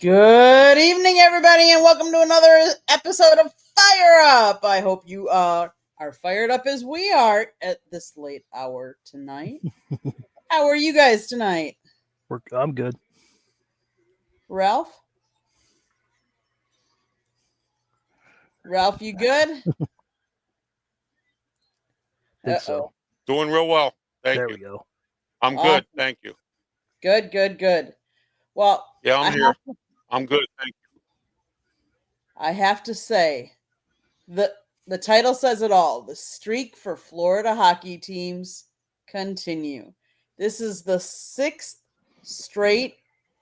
Good evening, everybody, and welcome to another episode of Fire Up. I hope you are fired up as we are at this late hour tonight. How are you guys tonight? I'm good. Ralph? Ralph, you good? Think so. Doing real well. Thank There you. we go. I'm good. Thank you. Good. Well, Yeah, I'm here. I'm good. Thank you. I have to say, the title says it all. The streak for Florida hockey teams continue. This is the sixth straight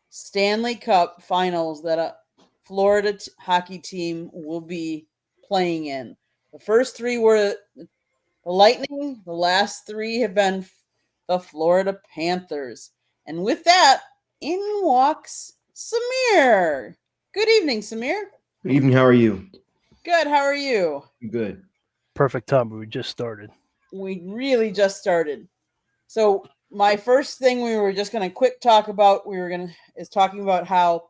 Stanley Cup finals that a Florida hockey team will be playing in. The first three were the Lightning. The last three have been the Florida Panthers. And with that, in walks Samir. Good evening, Samir. Good evening. How are you? Good. How are you? Good. Perfect time. We just started. We really just started. So my first thing we were just going to quick talk about, is talking about how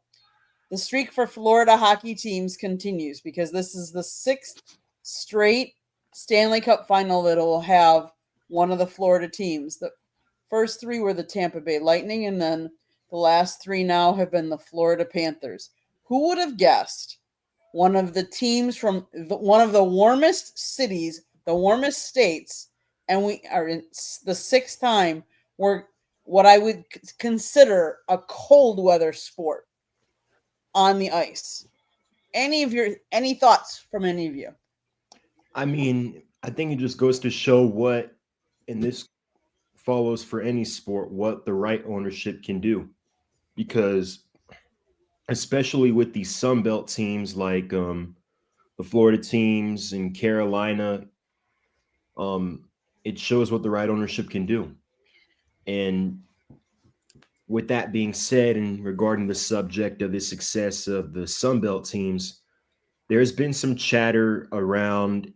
the streak for Florida hockey teams continues, because this is the sixth straight Stanley Cup final that will have one of the Florida teams. The first three were the Tampa Bay Lightning, and then the last three now have been the Florida Panthers. Who would have guessed one of the teams from one of the warmest cities, the warmest states, and we are in the sixth time, we're what I would consider a cold weather sport on the ice. Any thoughts from any of you? I mean, I think it just goes to show what, and this follows for any sport, what the right ownership can do. Because especially with these Sunbelt teams like the Florida teams and Carolina, it shows what the right ownership can do. And with that being said, and regarding the subject of the success of the Sunbelt teams, there's been some chatter around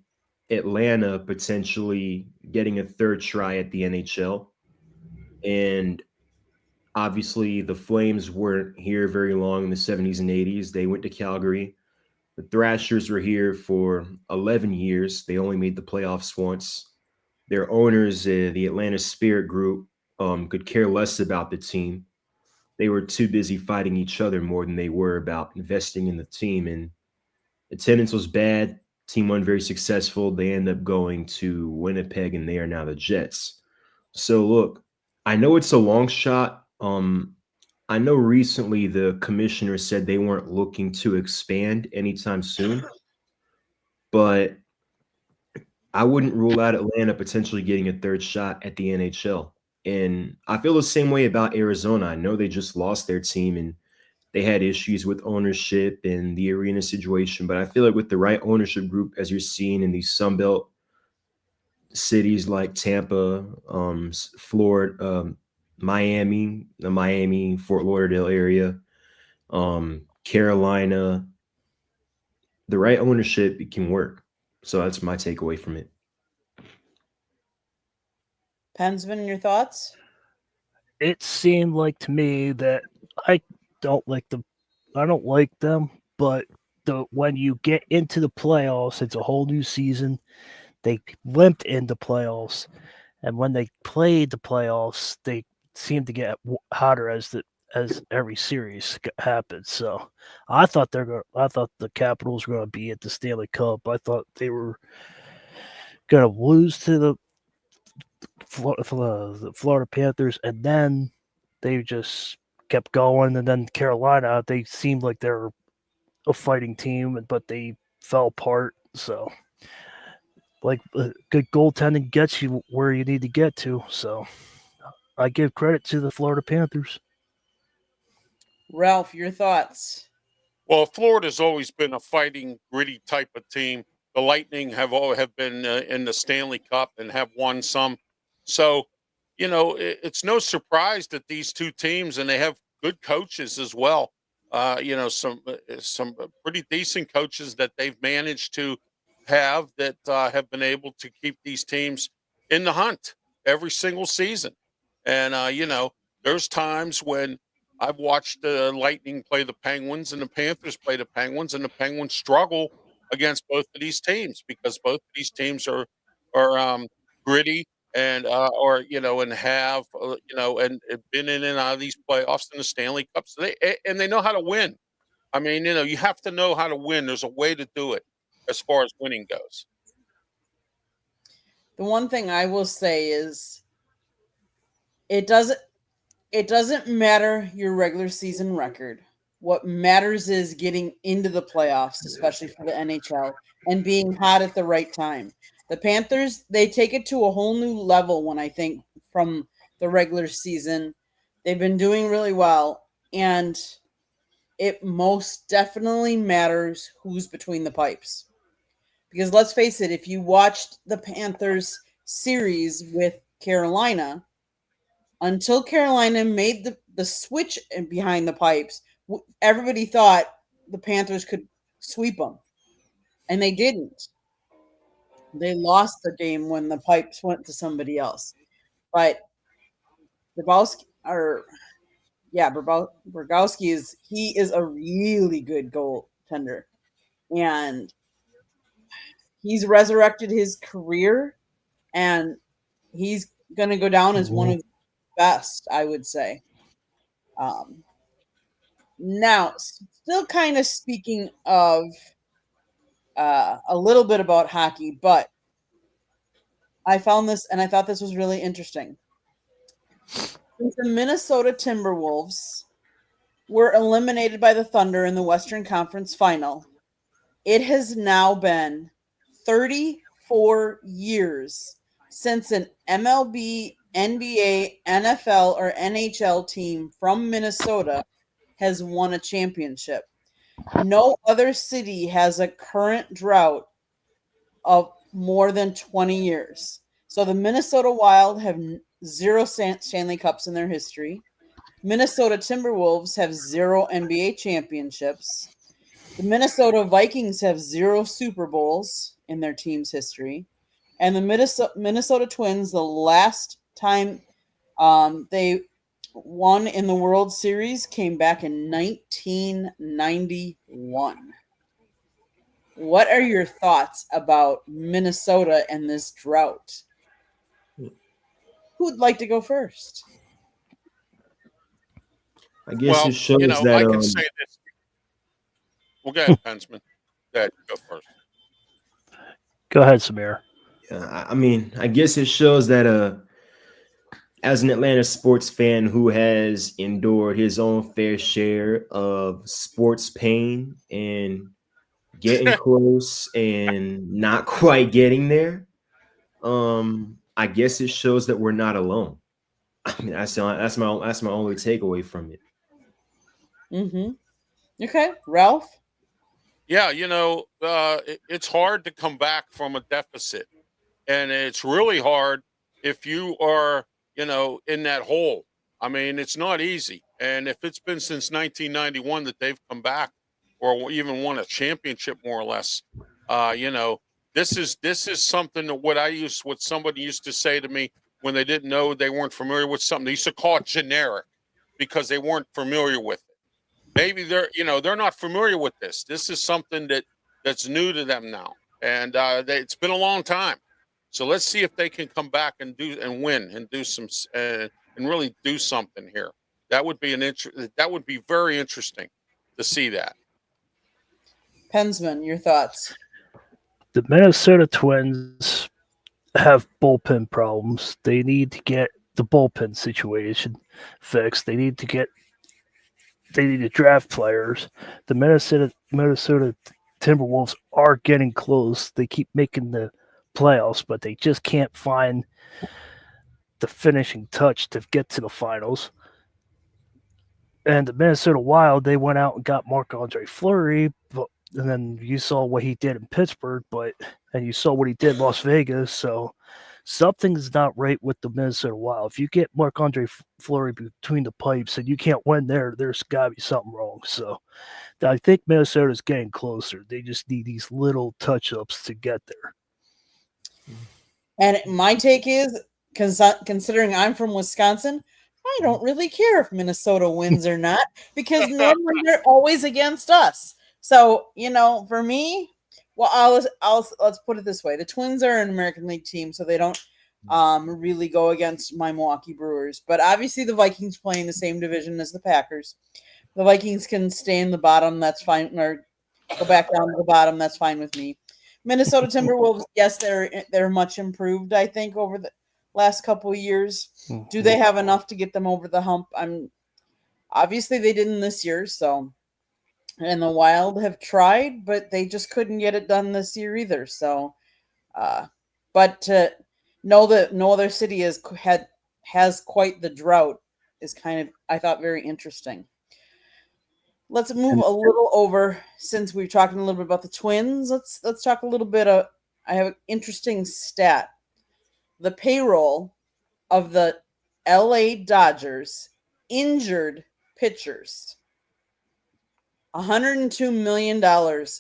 Atlanta potentially getting a third try at the NHL. And obviously, the Flames weren't here very long in the 70s and 80s. They went to Calgary. The Thrashers were here for 11 years. They only made the playoffs once. Their owners, the Atlanta Spirit Group, could care less about the team. They were too busy fighting each other more than they were about investing in the team. And attendance was bad. Team wasn't very successful. They end up going to Winnipeg, and they are now the Jets. So look, I know it's a long shot. I know recently the commissioner said they weren't looking to expand anytime soon, but I wouldn't rule out Atlanta potentially getting a third shot at the NHL. And I feel the same way about Arizona. I know they just lost their team and they had issues with ownership and the arena situation, but I feel like with the right ownership group, as you're seeing in these Sunbelt cities like Tampa, Florida, Miami, the Miami, Fort Lauderdale area, Carolina, the right ownership, it can work. So that's my takeaway from it. Pensman, your thoughts? It seemed like to me that I don't like them, but when you get into the playoffs, it's a whole new season. They limped into playoffs, and when they played the playoffs, they seemed to get hotter as every series happened. So I thought the Capitals were going to be at the Stanley Cup. I thought they were going to lose to the Florida Panthers, and then they just kept going. And then Carolina, they seemed like they're a fighting team, but they fell apart. So, like, good goaltending gets you where you need to get to. So, I give credit to the Florida Panthers. Ralph, your thoughts? Well, Florida's always been a fighting, gritty type of team. The Lightning have been in the Stanley Cup and have won some. So, it's no surprise that these two teams, and they have good coaches as well. Some pretty decent coaches that they've managed to have that have been able to keep these teams in the hunt every single season. And there's times when I've watched the Lightning play the Penguins and the Panthers play the Penguins, and the Penguins struggle against both of these teams because both of these teams are gritty and and have and been in and out of these playoffs and the Stanley Cups. And they know how to win. I mean, you have to know how to win. There's a way to do it as far as winning goes. The one thing I will say is it doesn't matter your regular season record. What matters is getting into the playoffs, especially for the NHL, and being hot at the right time. The Panthers, they take it to a whole new level when I think from the regular season. They've been doing really well, and it most definitely matters who's between the pipes. Because let's face it, if you watched the Panthers series with Carolina, until Carolina made the switch behind the pipes, everybody thought the Panthers could sweep them. And they didn't. They lost the game when the pipes went to somebody else. But Bobrovsky is a really good goaltender. And he's resurrected his career, and he's going to go down as one of the best, I would say. Now, still kind of speaking of a little bit about hockey, but I found this and I thought this was really interesting. Since the Minnesota Timberwolves were eliminated by the Thunder in the Western Conference Final, it has now been 34 years since an MLB, NBA, NFL, or NHL team from Minnesota has won a championship. No other city has a current drought of more than 20 years. So the Minnesota Wild have 0 Stanley Cups in their history. Minnesota Timberwolves have 0 NBA championships. The Minnesota Vikings have 0 Super Bowls in their team's history. And the Minnesota Twins, the last time they won in the World Series, came back in 1991. What are your thoughts about Minnesota and this drought? Who'd like to go first? I guess it shows that I can say this. Well, go ahead, Pensman. Go ahead, go first. Go ahead, Samir. I mean, I guess it shows that as an Atlanta sports fan who has endured his own fair share of sports pain and getting close and not quite getting there, I guess it shows that we're not alone. I mean, that's my only takeaway from it. Mm-hmm. Okay, Ralph? Yeah, it's hard to come back from a deficit. And it's really hard if you are, in that hole. I mean, it's not easy. And if it's been since 1991 that they've come back or even won a championship, more or less, this is something that what somebody used to say to me when they didn't know, they weren't familiar with something. They used to call it generic because they weren't familiar with it. Maybe they're not familiar with this. This is something that's new to them now. And it's been a long time. So let's see if they can come back and win and do some and really do something here. That would be that would be very interesting to see that. Pensman, your thoughts? The Minnesota Twins have bullpen problems. They need to get the bullpen situation fixed. They need to draft players. The Minnesota Timberwolves are getting close. They keep making the playoffs, but they just can't find the finishing touch to get to the finals. And the Minnesota Wild, they went out and got Marc-Andre Fleury, and then you saw what he did in Pittsburgh, and you saw what he did in Las Vegas. So something's not right with the Minnesota Wild. If you get Marc-Andre Fleury between the pipes and you can't win there's got to be something wrong. So I think Minnesota's getting closer. They just need these little touch-ups to get there. And my take is, considering I'm from Wisconsin, I don't really care if Minnesota wins or not because normally they're always against us. So, for me, well, let's put it this way. The Twins are an American League team, so they don't really go against my Milwaukee Brewers. But obviously the Vikings play in the same division as the Packers. The Vikings can stay in the bottom, that's fine, or go back down to the bottom, that's fine with me. Minnesota Timberwolves, yes, they're much improved, I think, over the last couple of years. Do they have enough to get them over the hump? Obviously they didn't this year, so, and the Wild have tried, but they just couldn't get it done this year either. So, but to know that no other city has quite the drought is kind of, I thought, very interesting. Let's move a little over, since we're talking a little bit about the Twins. Let's talk a little bit of. I have an interesting stat. The payroll of the LA Dodgers injured pitchers. $102 million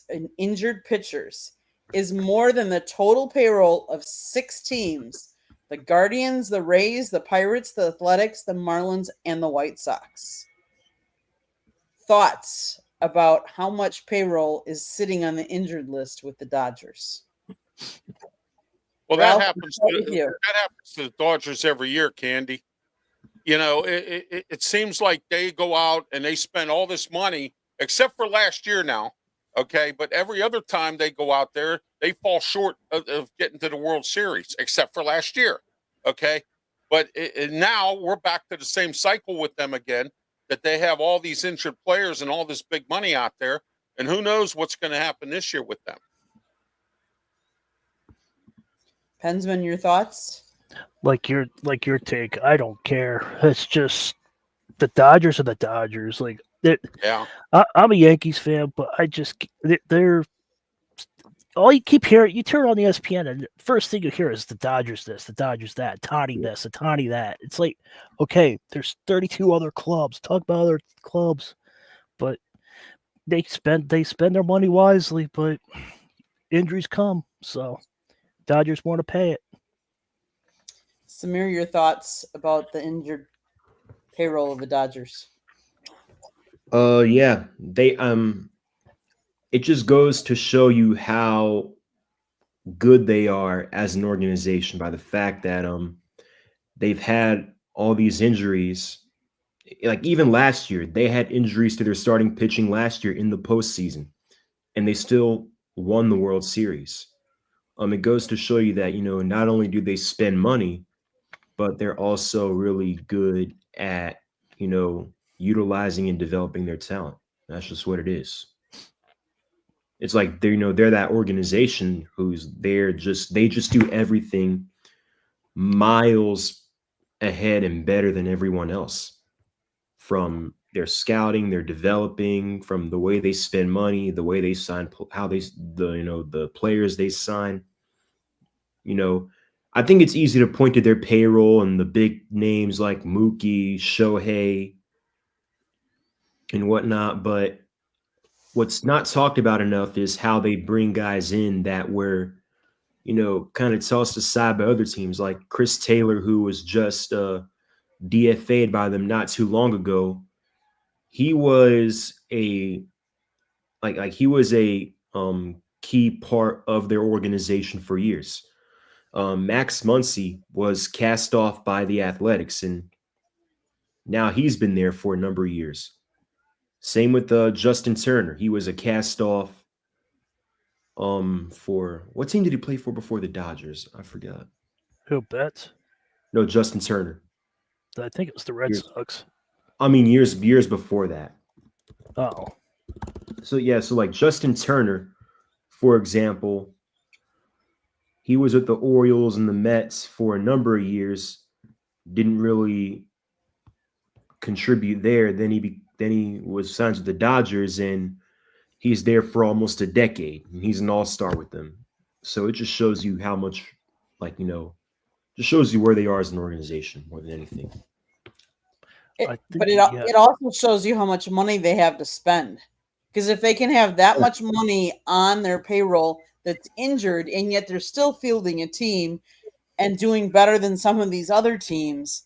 in injured pitchers is more than the total payroll of 6 teams: the Guardians, the Rays, the Pirates, the Athletics, the Marlins, and the White Sox. Thoughts about how much payroll is sitting on the injured list with the Dodgers? Well, Ralph, that happens to the Dodgers every year, Candy. It seems like they go out and they spend all this money, except for last year now, okay? But every other time they go out there, they fall short of getting to the World Series, except for last year, okay? But now we're back to the same cycle with them again, that they have all these injured players and all this big money out there, and who knows what's going to happen this year with them. Pensman, your thoughts? Like your take. I don't care. It's just the Dodgers are the Dodgers. Yeah. I'm a Yankees fan, but they're all you keep hearing. You turn on the ESPN, and the first thing you hear is the Dodgers this, the Dodgers that, Toddy this, the Toddy that. It's like, okay, there's 32 other clubs. Talk about other clubs, but they spend their money wisely. But injuries come, so Dodgers want to pay it. Samir, your thoughts about the injured payroll of the Dodgers? Yeah, they it just goes to show you how good they are as an organization by the fact that they've had all these injuries. Like even last year, they had injuries to their starting pitching last year in the postseason, and they still won the World Series. It goes to show you that, not only do they spend money, but they're also really good at, utilizing and developing their talent. That's just what it is. It's like they're that organization they just do everything miles ahead and better than everyone else. From their scouting, their developing, from the way they spend money, the way they sign, the players they sign. I think it's easy to point to their payroll and the big names like Mookie, Shohei, and whatnot, but what's not talked about enough is how they bring guys in that were, kind of tossed aside by other teams, like Chris Taylor, who was just DFA'd by them not too long ago. He was a key part of their organization for years. Max Muncy was cast off by the Athletics, and now he's been there for a number of years. Same with Justin Turner. He was a cast off for what team did he play for before the Dodgers? I forgot. Who bets? No, Justin Turner. I think it was the Red Sox. I mean, years before that. Oh. So like Justin Turner, for example, he was with the Orioles and the Mets for a number of years. Didn't really contribute there. Then he was signed to the Dodgers, and he's there for almost a decade. And he's an all-star with them. So it just shows you how much, just shows you where they are as an organization more than anything. It also shows you how much money they have to spend. Because if they can have that much money on their payroll that's injured, and yet they're still fielding a team and doing better than some of these other teams,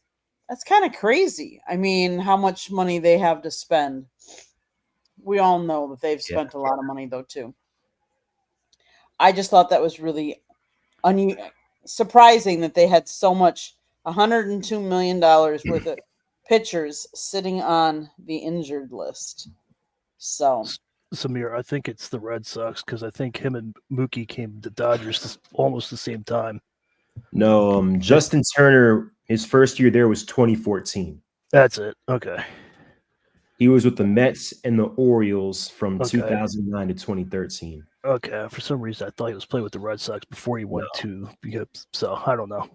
That's kind of crazy. I mean, how much money they have to spend. We all know that they've spent a lot of money, though, too. I just thought that was really surprising that they had so much $102 million worth of pitchers sitting on the injured list. So, Samir, I think it's the Red Sox because I think him and Mookie came to Dodgers almost the same time. No, Justin Turner, his first year there was 2014. That's it. Okay. He was with the Mets and the Orioles from 2009 to 2013. Okay. For some reason, I thought he was playing with the Red Sox before he went to. So I don't know.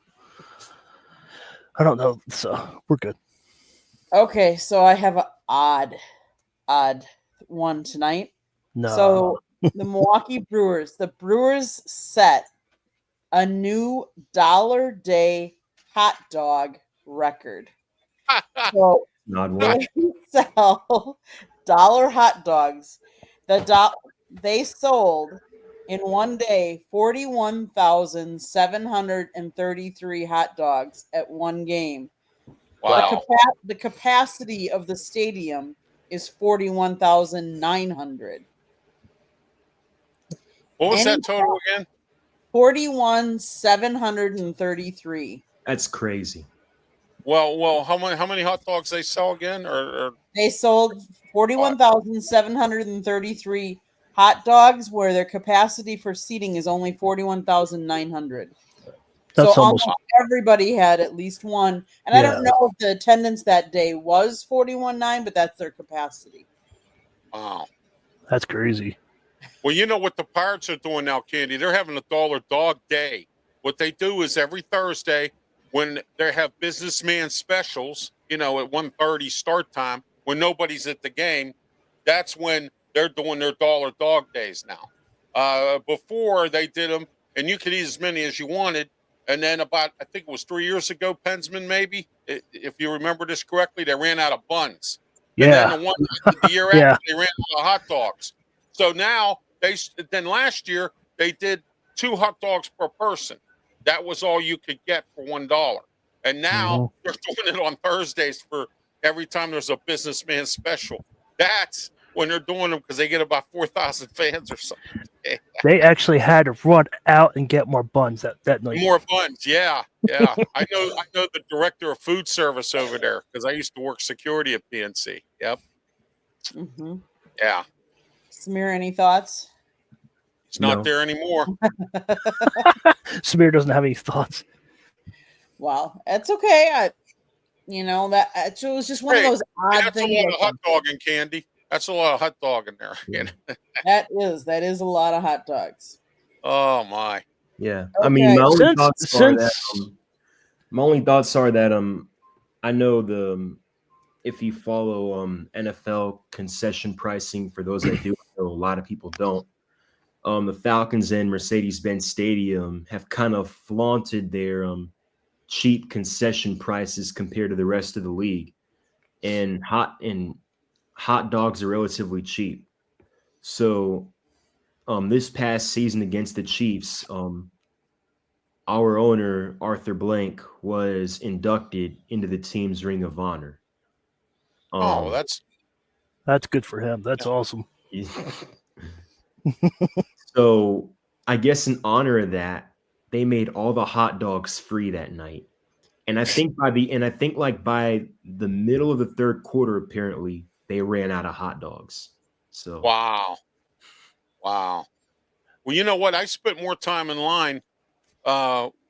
So we're good. okay, so I have an odd one tonight. No. So the Milwaukee Brewers, set a new $1 hot dog record. So they sell dollar hot dogs. They sold in one day 41,733 hot dogs at one game. Wow. The capacity of the stadium is 41,900. What was that total again? 41,733. That's crazy. Well, how many hot dogs they sell again? Or they sold 41,733 hot dogs, where their capacity for seating is only 41,900. So almost everybody had at least one. And I don't know if the attendance that day was 41,900, but that's their capacity. Wow. That's crazy. Well, you know what the Pirates are doing now, Candy? They're having a dollar dog day. What they do is every Thursday when they have businessman specials, at 1:30 start time, when nobody's at the game, that's when they're doing their dollar dog days now. Before they did them, and you could eat as many as you wanted. And then I think it was 3 years ago, Pensman, maybe, if you remember this correctly, they ran out of buns. Yeah. And then the year after, they ran out of hot dogs. So now then last year they did 2 hot dogs per person. That was all you could get for $1. And now they're doing it on Thursdays for every time there's a businessman special. That's when they're doing them because they get about 4,000 fans or something. They actually had to run out and get more buns that night. More buns, yeah. I know the director of food service over there because I used to work security at PNC. Yep. Mm-hmm. Yeah. Samir, any thoughts? It's not there anymore. Samir doesn't have any thoughts. Wow, that's okay. It was just one of those odd things. That's a lot of hot dog and candy. That's a lot of hot dog in there. That is a lot of hot dogs. Oh my. Yeah. Okay. I mean, my only thoughts are that I know if you follow NFL concession pricing, for those that do, a lot of people don't. The Falcons and Mercedes-Benz Stadium have kind of flaunted their cheap concession prices compared to the rest of the league, and hot dogs are relatively cheap. So this past season against the Chiefs, our owner Arthur Blank was inducted into the team's Ring of Honor. That's good for him. That's awesome. So I guess in honor of that, they made all the hot dogs free that night. And I think by the middle of the third quarter, apparently they ran out of hot dogs. So wow. Well, you know what? I spent more time in line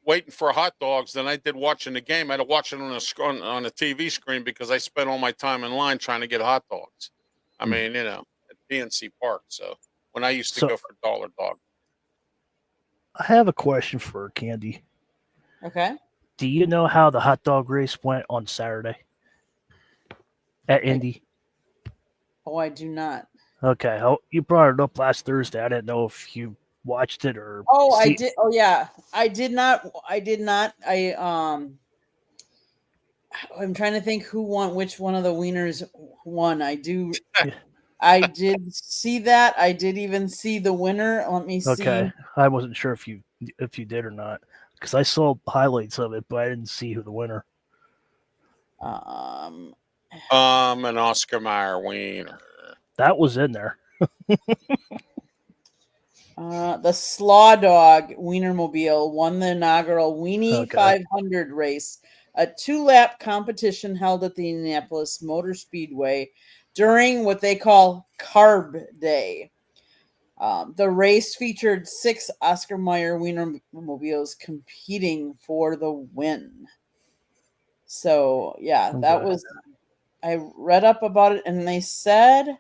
waiting for hot dogs than I did watching the game. I had to watch it on a TV screen because I spent all my time in line trying to get hot dogs. I mean, at PNC Park. So when I used to go for dollar dog. I have a question for Candy. Okay. Do you know how the hot dog race went on Saturday at Indy? Oh, I do not. Okay. You brought it up last Thursday. I didn't know if you watched it or. I did. Oh, yeah. I did not. I'm trying to think who won, which one of the wieners won. I did see that. I did even see the winner. Let me see. Okay. I wasn't sure if you did or not because I saw highlights of it, but I didn't see who the winner. Um, An Oscar Mayer wiener. That was in there. the Slaw Dog Wienermobile won the inaugural Weenie Okay. 500 race, a 2-lap competition held at the Indianapolis Motor Speedway during what they call Carb Day. The race featured 6 Oscar Mayer Wienermobiles competing for the win. So, yeah, that Okay. was. I read up about it, and they said,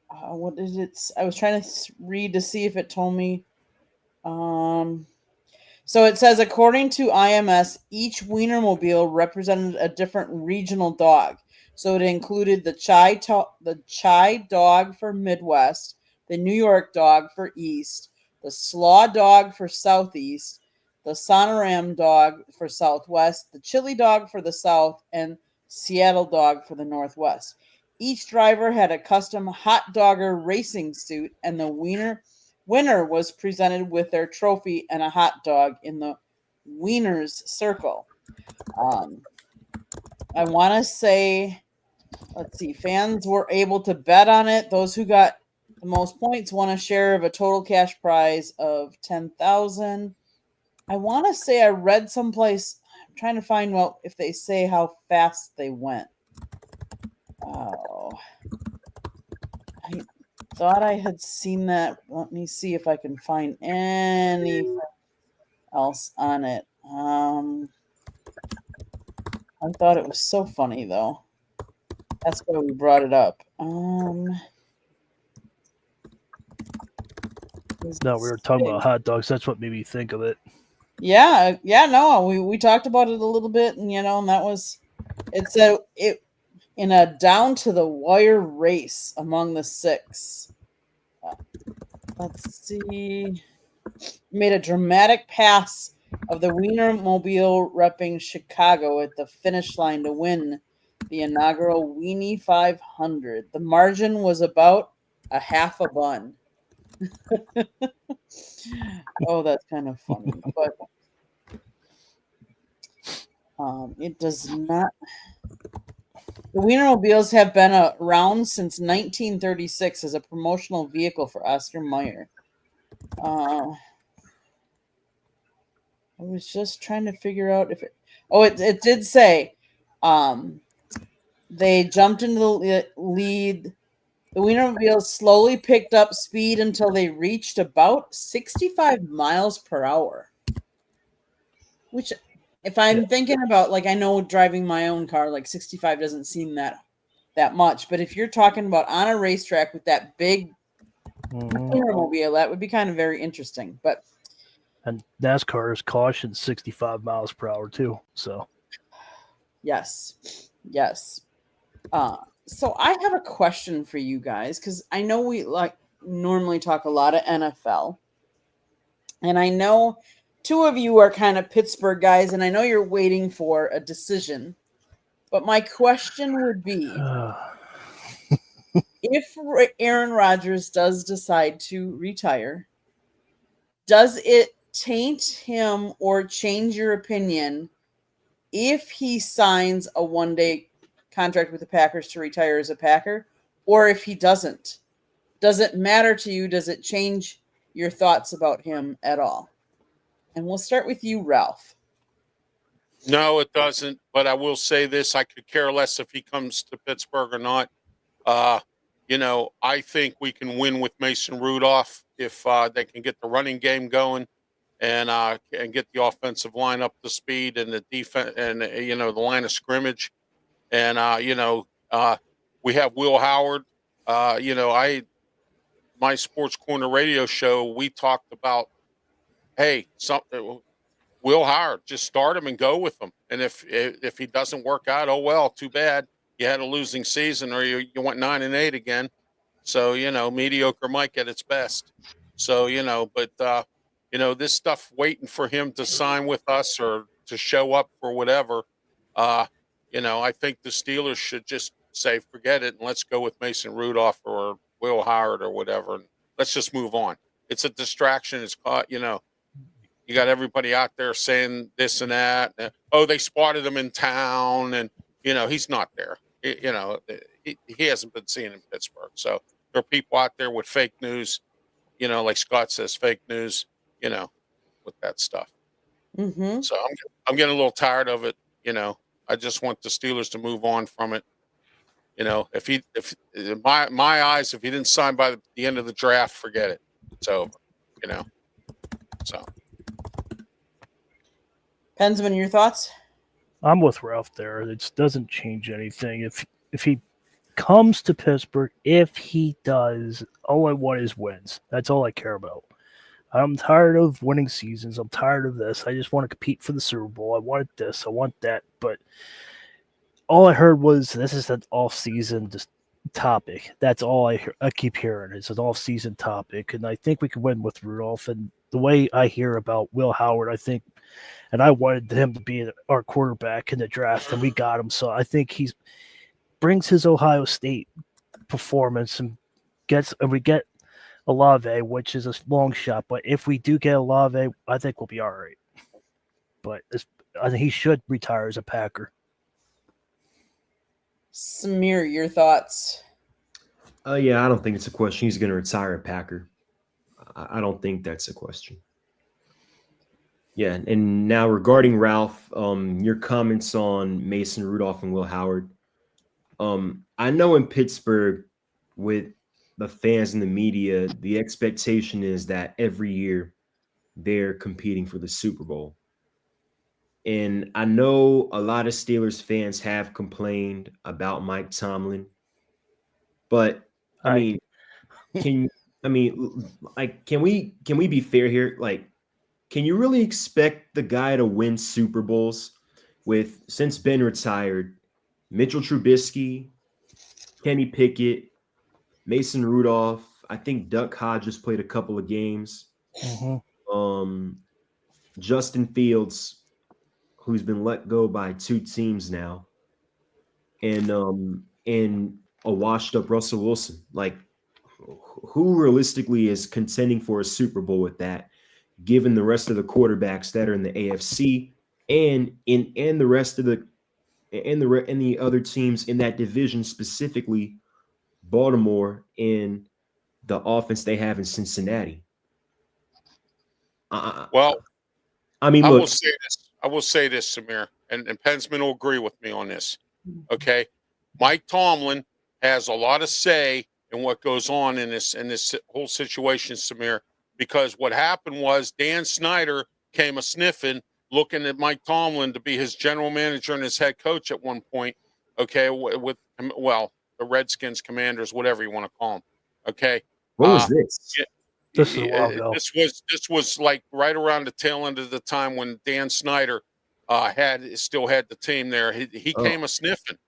what did it? I was trying to read to see if it told me. So it says, according to IMS, each Wienermobile represented a different regional dog. So it included the Chai dog for Midwest, the New York dog for East, the Slaw dog for Southeast, the Sonoram dog for Southwest, the Chili dog for the South, and Seattle dog for the Northwest. Each driver had a custom hot dogger racing suit, and the winner was presented with their trophy and a hot dog in the Wieners Circle. I want to say, let's see, fans were able to bet on it. Those who got the most points won a share of a total cash prize of $10,000. I want to say I read someplace. I'm trying to find out if they say how fast they went. Oh, I thought I had seen that. Let me see if I can find anything else on it. I thought it was so funny though. That's why we brought it up. No, we were talking about hot dogs. That's what made me think of it. Yeah, no, we talked about it a little bit, and and that was it's it in a down to the wire race among the 6. Let's see. Made a dramatic pass of the Wienermobile repping Chicago at the finish line to win the inaugural Weenie 500. The margin was about a half a bun. Oh, that's kind of funny, but it does not. The Wienermobiles have been around since 1936 as a promotional vehicle for Oscar Mayer. I was just trying to figure out if it. Oh, it did say they jumped into the lead. The Wienermobiles slowly picked up speed until they reached about 65 miles per hour. Which, if I'm thinking about, like, I know driving my own car, like 65 doesn't seem that much. But if you're talking about on a racetrack with that big Wienermobile, that would be kind of very interesting. But and NASCAR is cautioned 65 miles per hour too. So yes. So I have a question for you guys, because I know we normally talk a lot of NFL, and I know 2 of you are kind of Pittsburgh guys, and I know you're waiting for a decision. But my question would be, if Aaron Rodgers does decide to retire, does it taint him or change your opinion if he signs a 1-day contract with the Packers to retire as a Packer, or if he doesn't? Does it matter to you? Does it change your thoughts about him at all? And we'll start with you, Ralph. No, it doesn't. But I will say this: I could care less if he comes to Pittsburgh or not. I think we can win with Mason Rudolph if they can get the running game going and get the offensive line up to speed and the defense and the line of scrimmage. And we have Will Howard. My Sports Corner radio show, we talked about, hey, Will Howard, just start him and go with him. And if he doesn't work out, oh well, too bad. You had a losing season, or you went 9-8 again. So mediocre might get its best. So this stuff waiting for him to sign with us or to show up for whatever. I think the Steelers should just say forget it and let's go with Mason Rudolph or Will Howard or whatever. And let's just move on. It's a distraction. It's caught. You got everybody out there saying this and that. Oh, they spotted them in town and he's not there. He hasn't been seen in Pittsburgh. So there are people out there with fake news, like Scott says, fake news, with that stuff. Mm-hmm. So I'm getting a little tired of it. I just want the Steelers to move on from it. If my eyes, if he didn't sign by the end of the draft, forget it. It's over. So Pensman, your thoughts? I'm with Ralph there. It doesn't change anything. If he comes to Pittsburgh, if he does, all I want is wins. That's all I care about. I'm tired of winning seasons. I'm tired of this. I just want to compete for the Super Bowl. I want this. I want that. But all I heard was this is an off-season topic. That's all I keep hearing. It's an off-season topic, and I think we can win with Rudolph. And the way I hear about Will Howard, I think, and I wanted him to be our quarterback in the draft, and we got him. So I think he brings his Ohio State performance and we get Olave, which is a long shot. But if we do get Olave, I think we'll be all right. But I think he should retire as a Packer. Samir, your thoughts? Yeah, I don't think it's a question. He's going to retire a Packer. I don't think that's a question. Yeah, and now regarding Ralph, your comments on Mason Rudolph and Will Howard. I know in Pittsburgh, with the fans and the media, the expectation is that every year they're competing for the Super Bowl. And I know a lot of Steelers fans have complained about Mike Tomlin, but I mean, can we be fair here? Like, can you really expect the guy to win Super Bowls with, since Ben retired, Mitchell Trubisky, Kenny Pickett, Mason Rudolph? I think Duck Hodges played a couple of games. Mm-hmm. Justin Fields, who's been let go by 2 teams now, and a washed up Russell Wilson. Like, who realistically is contending for a Super Bowl with that, given the rest of the quarterbacks that are in the AFC and in the rest of the other teams in that division, specifically Baltimore and the offense they have in Cincinnati? well, I mean, I look, will say this, Samir, and Pensman will agree with me on this. Okay, Mike Tomlin has a lot of say in what goes on in this whole situation, Samir, because what happened was Dan Snyder came a sniffing, looking at Mike Tomlin to be his general manager and his head coach at one point. Okay, with the Redskins, Commanders, whatever you want to call them. Okay, what was this? This is a while ago. This was like right around the tail end of the time when Dan Snyder still had the team there. He came a sniffing,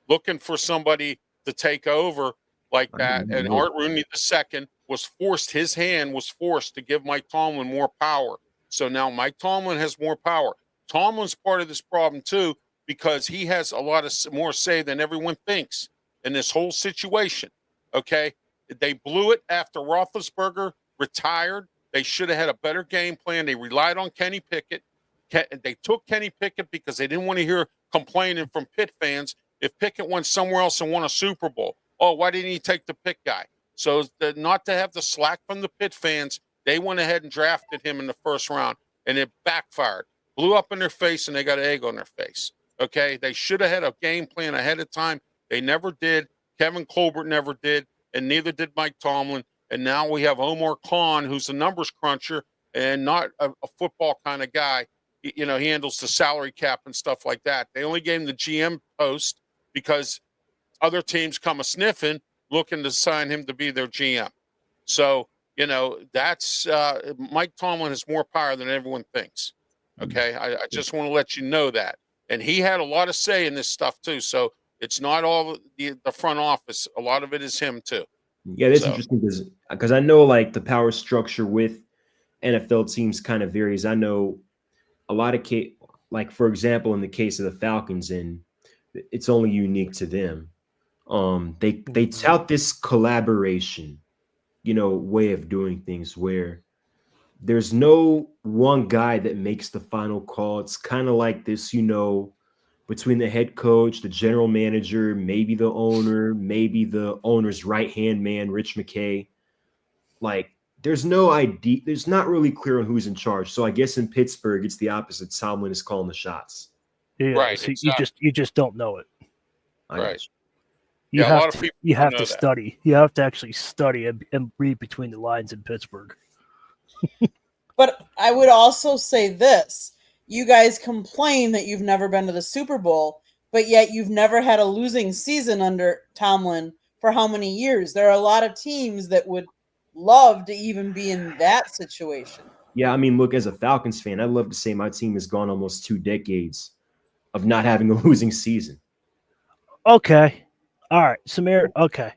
looking for somebody to take over like that. And Art Rooney II was forced to give Mike Tomlin more power. So now Mike Tomlin has more power. Tomlin's part of this problem too, because he has a lot of more say than everyone thinks in this whole situation. Okay, they blew it after Roethlisberger retired. They should have had a better game plan. They relied on Kenny Pickett. They took Kenny Pickett because they didn't want to hear complaining from Pitt fans if Pickett went somewhere else and won a Super Bowl. Oh, why didn't he take the Pitt guy? So not to have the slack from the Pitt fans, they went ahead and drafted him in the first round, and it backfired. Blew up in their face, and they got an egg on their face. Okay? They should have had a game plan ahead of time. They never did. Kevin Colbert never did, and neither did Mike Tomlin. And now we have Omar Khan, who's a numbers cruncher and not a football kind of guy. He handles the salary cap and stuff like that. They only gave him the GM post because other teams come a sniffing, looking to sign him to be their GM. So, that's Mike Tomlin has more power than everyone thinks. Okay. I just want to let you know that. And he had a lot of say in this stuff too. So it's not all the front office. A lot of it is him too. Yeah, that's interesting because I know like the power structure with NFL teams kind of varies. I know a lot of like for example, in the case of the Falcons, and it's only unique to them. They tout this collaboration, way of doing things where there's no one guy that makes the final call. It's kind of like this, between the head coach, the general manager, maybe the owner, maybe the owner's right-hand man, Rich McKay. Like, there's no idea. There's not really clear on who's in charge. So I guess in Pittsburgh, it's the opposite. Tomlin is calling the shots. Yeah, Right, so exactly. you just don't know it. I Right. got you. You Yeah, a have lot to of people you don't have know to that. study. You have to actually study and read between the lines in Pittsburgh. But I would also say this. You guys complain that you've never been to the Super Bowl, but yet you've never had a losing season under Tomlin for how many years? There are a lot of teams that would love to even be in that situation. Yeah, I mean, look, as a Falcons fan, I'd love to say my team has gone almost 2 decades of not having a losing season. Okay. All right, Samir. Okay.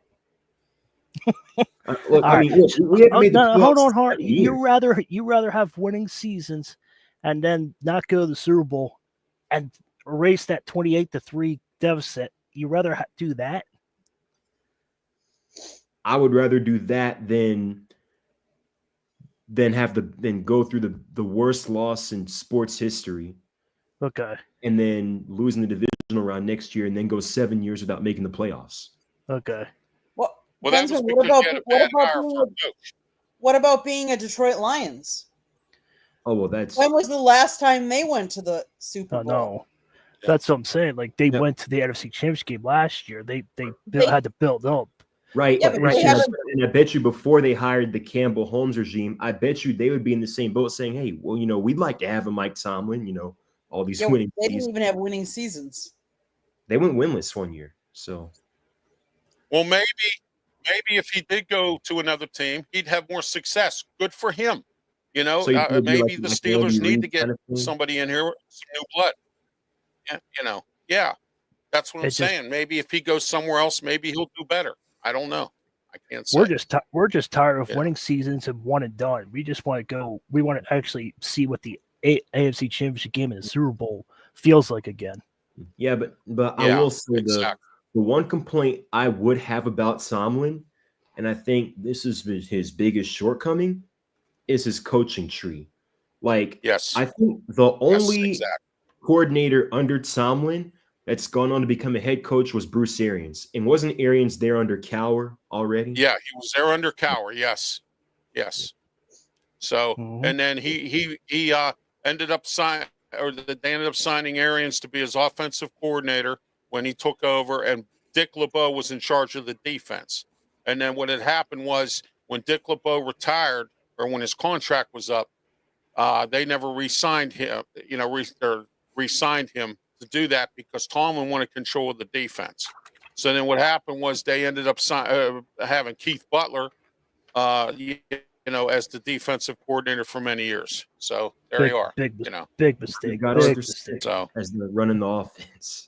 Look, All I right. mean, look, we haven't made the No, hold playoffs on, hold on. in years. You rather have winning seasons and then not go to the Super Bowl and erase that 28-3 deficit. You rather do that? I would rather do that than go through the worst loss in sports history Okay. and then losing the divisional round next year and then go 7 years without making the playoffs. Okay. Well, That was because you had a bad hire for a coach. what about being a Detroit Lions? Oh, well, that's When was the last time they went to the Super Oh Bowl? no. That's what I'm saying. Like they Yeah. went to the NFC Championship game last year. They They- had to build up. right. Yeah, but right. they And haven't- I bet you before they hired the Campbell Holmes regime, I bet you they would be in the same boat saying, hey, well, we'd like to have a Mike Tomlin, all these Yeah, winning they didn't seasons. even have winning seasons. They went winless one year. So Well, maybe if he did go to another team, he'd have more success. Good for him. So you think it'd be Maybe like the Andy Steelers need Reid to get kind of thing? somebody in here, some new blood. Yeah, that's what I'm saying. Maybe if he goes somewhere else, maybe he'll do better. I don't know. I can't say. We're just tired of Yeah. winning seasons and one and done. We just want to go. We want to actually see what the AFC Championship game in the Super Bowl feels like again. Yeah, but I Yeah, will say exactly. the one complaint I would have about Tomlin, and I think this is his biggest shortcoming, is his coaching tree. Like, Yes. I think the only exactly. coordinator under Tomlin that's gone on to become a head coach was Bruce Arians. And wasn't Arians there under Cowher already? Yeah, he was there under Cowher. Yes. So, and then he ended up signing Arians to be his offensive coordinator when he took over, and Dick LeBeau was in charge of the defense. And then what had happened was when Dick LeBeau retired, or when his contract was up, they never re-signed him. Re-signed him to do that because Tomlin wanted control of the defense. So then what happened was they ended up having Keith Butler, as the defensive coordinator for many years. So there you are. Big mistake. You gotta Big understand mistake. So as the running the offense.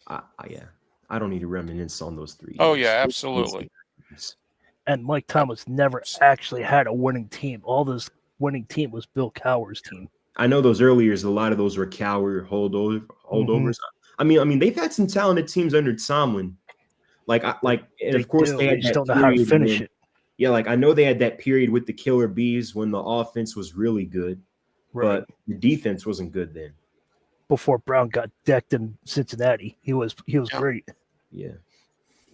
I don't need to reminisce on those 3 years. Oh yeah, absolutely. And Mike Thomas never actually had a winning team. All this winning team was Bill Cowher's team. I know those early years, a lot of those were Cowher holdovers. I mean, they've had some talented teams under Tomlin. Of course they had just that don't know how to period finish it. Yeah, I know they had that period with the Killer Bees when the offense was really good, Right. but the defense wasn't good then. Before Brown got decked in Cincinnati, he was great. Yeah.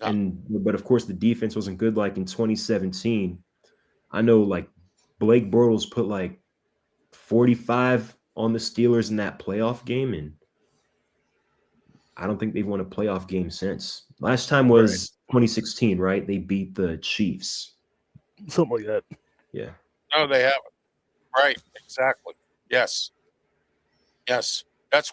Yeah. But of course the defense wasn't good like in 2017. I know Blake Bortles put 45 on the Steelers in that playoff game, and I don't think they've won a playoff game since. Last time was 2016, right? They beat the Chiefs. Something like that. Yeah. No, they haven't. Right. Exactly. Yes. That's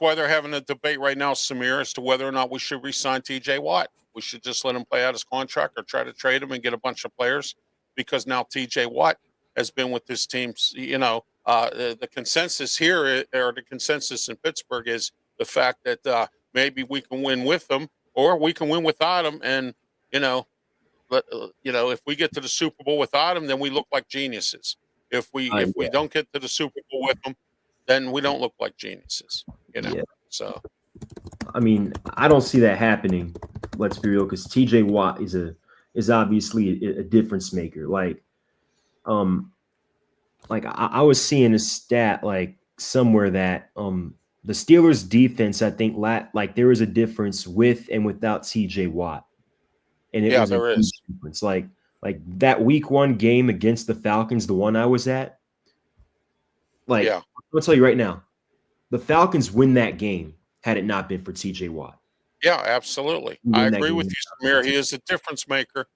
why they're having a debate right now, Samir, as to whether or not we should re-sign TJ Watt. We should just let him play out his contract or try to trade him and get a bunch of players, because now TJ Watt has been with this team. The consensus here, or the consensus in Pittsburgh, is the fact that maybe we can win with them or we can win without them. And, if we get to the Super Bowl without them, then we look like geniuses. If we don't get to the Super Bowl with them, then we don't look like geniuses, Yeah. So, I mean, I don't see that happening. Let's be real, because TJ Watt is obviously a difference maker. I was seeing a stat somewhere that the Steelers defense, I think, like there was a difference with and without TJ Watt. And it was a there huge is. difference. Like that week 1 game against the Falcons, the one I was at, like I'll tell you right now, the Falcons win that game had it not been for TJ Watt. Yeah, absolutely. I agree with you, Samir. He is a difference maker,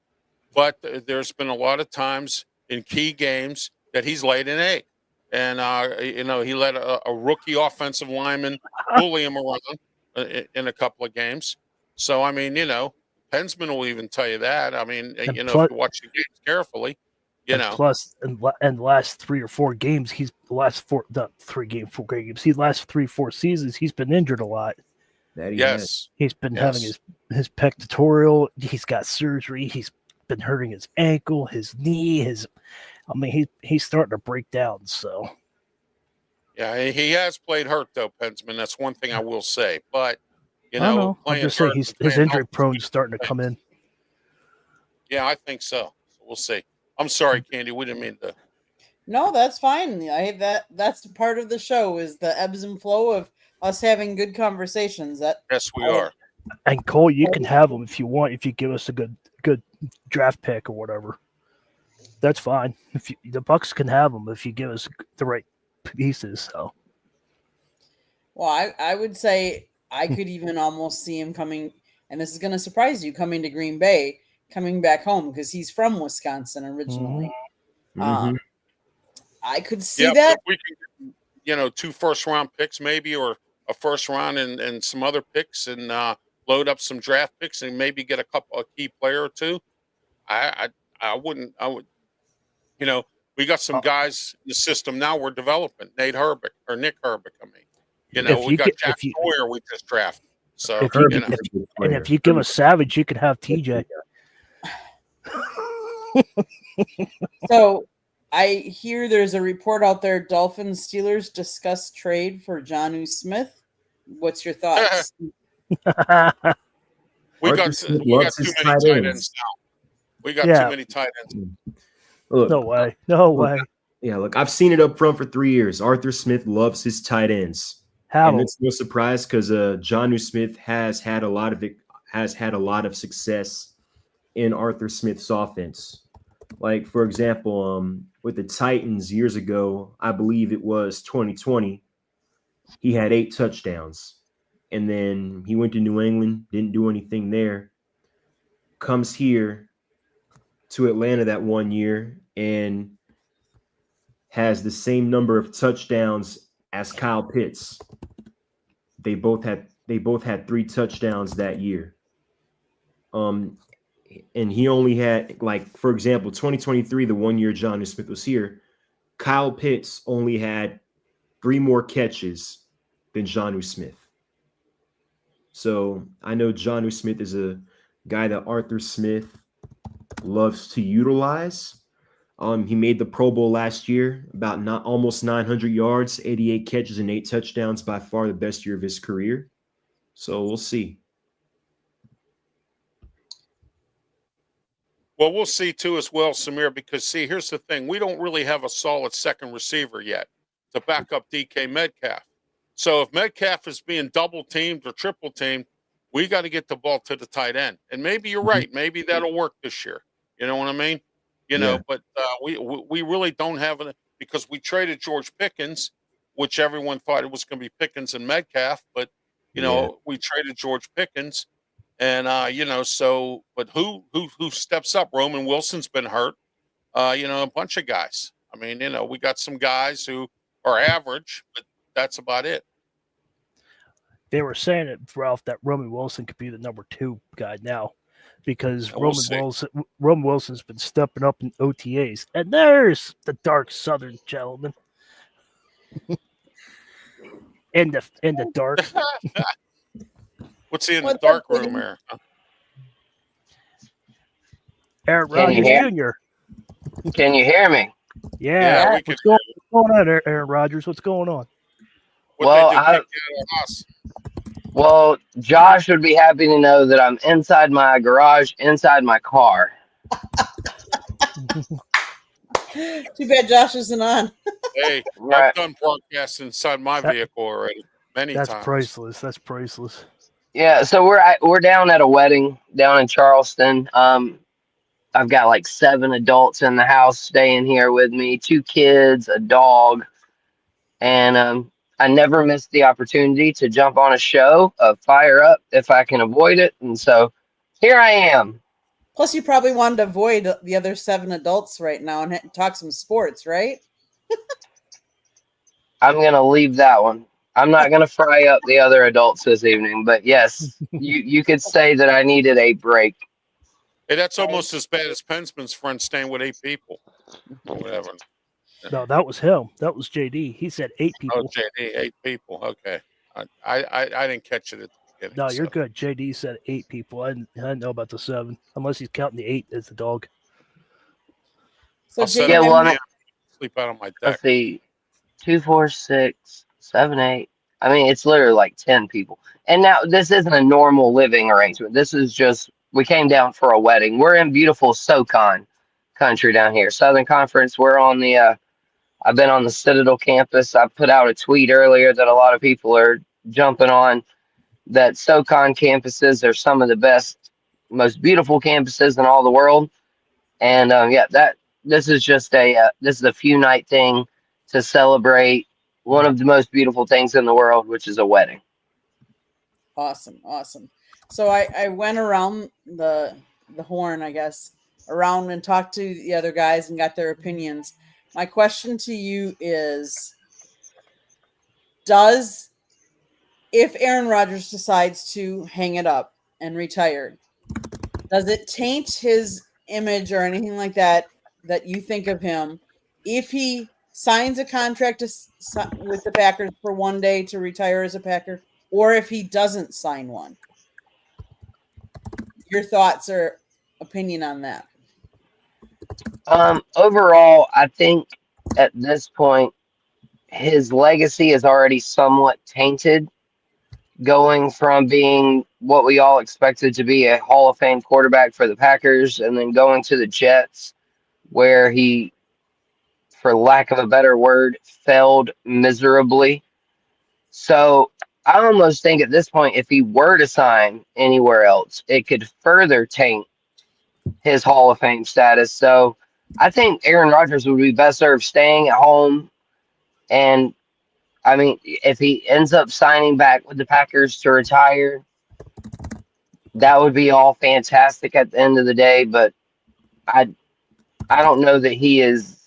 but there's been a lot of times in key games that he's laid an egg. And, he let a rookie offensive lineman bully him around in a couple of games. So, I mean, Pensman will even tell you that. I mean, if you watch the games carefully, Plus, in the last 3 or 4 games, he's the last 4 games. He last 3-4 seasons, he's been injured a lot. He's been having his pectoral. He's got surgery. He's been hurting his ankle, his knee. He's starting to break down. So, yeah, he has played hurt though, Pensman. That's one thing I will say. But I'm just saying his injury prone is starting to come in. Yeah, I think so. We'll see. I'm sorry, Candy. We didn't mean to. No, that's fine. That's part of the show is the ebbs and flow of us having good conversations. Yes, we are. And Cole, you can have them if you want. If you give us a good draft pick or whatever, that's fine. The Bucks can have them if you give us the right pieces. So, well, I would say I could even almost see him coming, and this is going to surprise you, coming to Green Bay, coming back home because he's from Wisconsin originally. Mm-hmm. I could see that. We can, 2 first-round picks maybe, or a first round and some other picks, and load up some draft picks and maybe get a key player or two. I would. We got some guys in the system now we're developing. Nick Herbig. I mean, we got Jack Sawyer we just drafted. So if you give us Savage, you can have TJ. So I hear there's a report out there, Dolphins Steelers discuss trade for Jonnu Smith. What's your thoughts? we got too many tight ends now. We got too many tight ends. Look, no way. Yeah, look, I've seen it up front for 3 years. Arthur Smith loves his tight ends. And it's no surprise because Jonnu Smith has had a lot of success in Arthur Smith's offense. Like, for example, with the Titans years ago, I believe it was 2020, he had 8 touchdowns. And then he went to New England, didn't do anything there. Comes here to Atlanta that 1 year and has the same number of touchdowns as Kyle Pitts. They both had 3 touchdowns that year. And he only had, like, for example, 2023, the 1 year Jonnu Smith was here, Kyle Pitts only had 3 more catches than Jonnu Smith. So I know Jonnu Smith is a guy that Arthur Smith loves to utilize. He made the Pro Bowl last year, almost 900 yards, 88 catches, and 8 touchdowns, by far the best year of his career. So we'll see. Well, we'll see too as well, Samir, because here's the thing. We don't really have a solid second receiver yet to back up DK Metcalf. So if Metcalf is being double teamed or triple teamed, we got to get the ball to the tight end. And maybe you're right. Maybe that'll work this year. You know what I mean? But we really don't have it because we traded George Pickens, which everyone thought it was going to be Pickens and Metcalf. But, we traded George Pickens. And, but who steps up? Roman Wilson's been hurt, a bunch of guys. I mean, we got some guys who are average, but that's about it. They were saying it, Ralph, that Roman Wilson could be the number 2 guy now because Roman Wilson's been stepping up in OTAs. And there's the dark Southern gentleman in the dark. What's he in the dark room here? Aaron Rodgers Jr. Can you hear me? Yeah. What's going on, Aaron Rodgers? What's going on? Well, Josh would be happy to know that I'm inside my garage, inside my car. Too bad Josh isn't on. Hey, Right. I've done broadcasts inside my vehicle already many That's times. priceless. That's priceless. Yeah, so we're down at a wedding down in Charleston. I've got like 7 adults in the house staying here with me, 2 kids, a dog, and I never miss the opportunity to jump on a show of Fire Up if I can avoid it, and so here I am. Plus, you probably wanted to avoid the other 7 adults right now and talk some sports, right? I'm gonna leave that one. I'm not gonna fry up the other adults this evening, but yes, you could say that I needed a break. Hey, that's almost as bad as Pensman's friend staying with 8 people or whatever. No, that was him. That was JD. He said 8 Oh, people. JD, 8 people. Okay. I didn't catch it at the beginning. No, you're so. good. JD said 8 people. I didn't know about the 7, unless he's counting the 8 as the dog. So, I'll set JD, Yeah, up well, I a mean, camp, sleep out on my deck. let's see, 2, 4, 6, 7, 8. I mean, it's literally like 10 people. And now this isn't a normal living arrangement. This is just we came down for a wedding. We're in beautiful SoCon country down here, Southern Conference. We're on the I've been on the Citadel campus. I put out a tweet earlier that a lot of people are jumping on. That SoCon campuses are some of the best, most beautiful campuses in all the world. And yeah, that this is just this is a few night thing to celebrate one of the most beautiful things in the world, which is a wedding. awesome, awesome. So I went around the horn, I guess, around and talked to the other guys and got their opinions. My question to you is, if Aaron Rodgers decides to hang it up and retire, does it taint his image or anything like that you think of him if he signs a contract with the Packers for one day to retire as a Packer, or if he doesn't sign one? Your thoughts or opinion on that? Overall, I think at this point his legacy is already somewhat tainted, going from being what we all expected to be a Hall of Fame quarterback for the Packers, and then going to the Jets, where he, for lack of a better word, failed miserably. So I almost think at this point, if he were to sign anywhere else, it could further taint his Hall of Fame status. So I think Aaron Rodgers would be best served staying at home. And I mean, if he ends up signing back with the Packers to retire, that would be all fantastic at the end of the day. But I I don't know that he is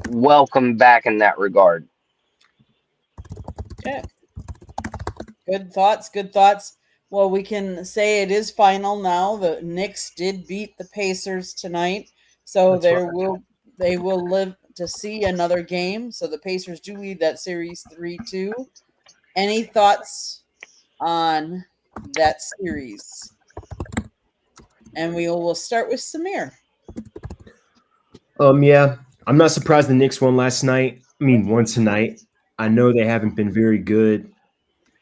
welcome back in that regard. Okay. Good thoughts. Good thoughts. Well, we can say it is final now. The Knicks did beat the Pacers tonight, so That's right. they will live to see another game. So the Pacers do lead that series 3-2. Any thoughts on that series? And we will start with Samir. Yeah, I'm not surprised the Knicks won last night. I mean, won tonight. I know they haven't been very good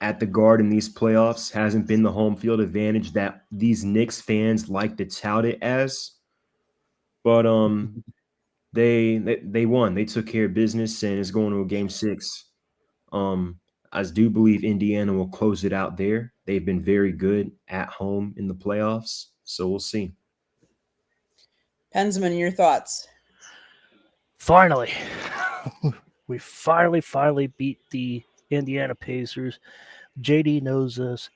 at the Guard in these playoffs. Hasn't been the home field advantage that these Knicks fans like to tout it as. But they won. They took care of business and it's going to a game 6. I do believe Indiana will close it out there. They've been very good at home in the playoffs, so we'll see. Pensman, your thoughts? Finally, we finally beat the Indiana Pacers. JD knows this.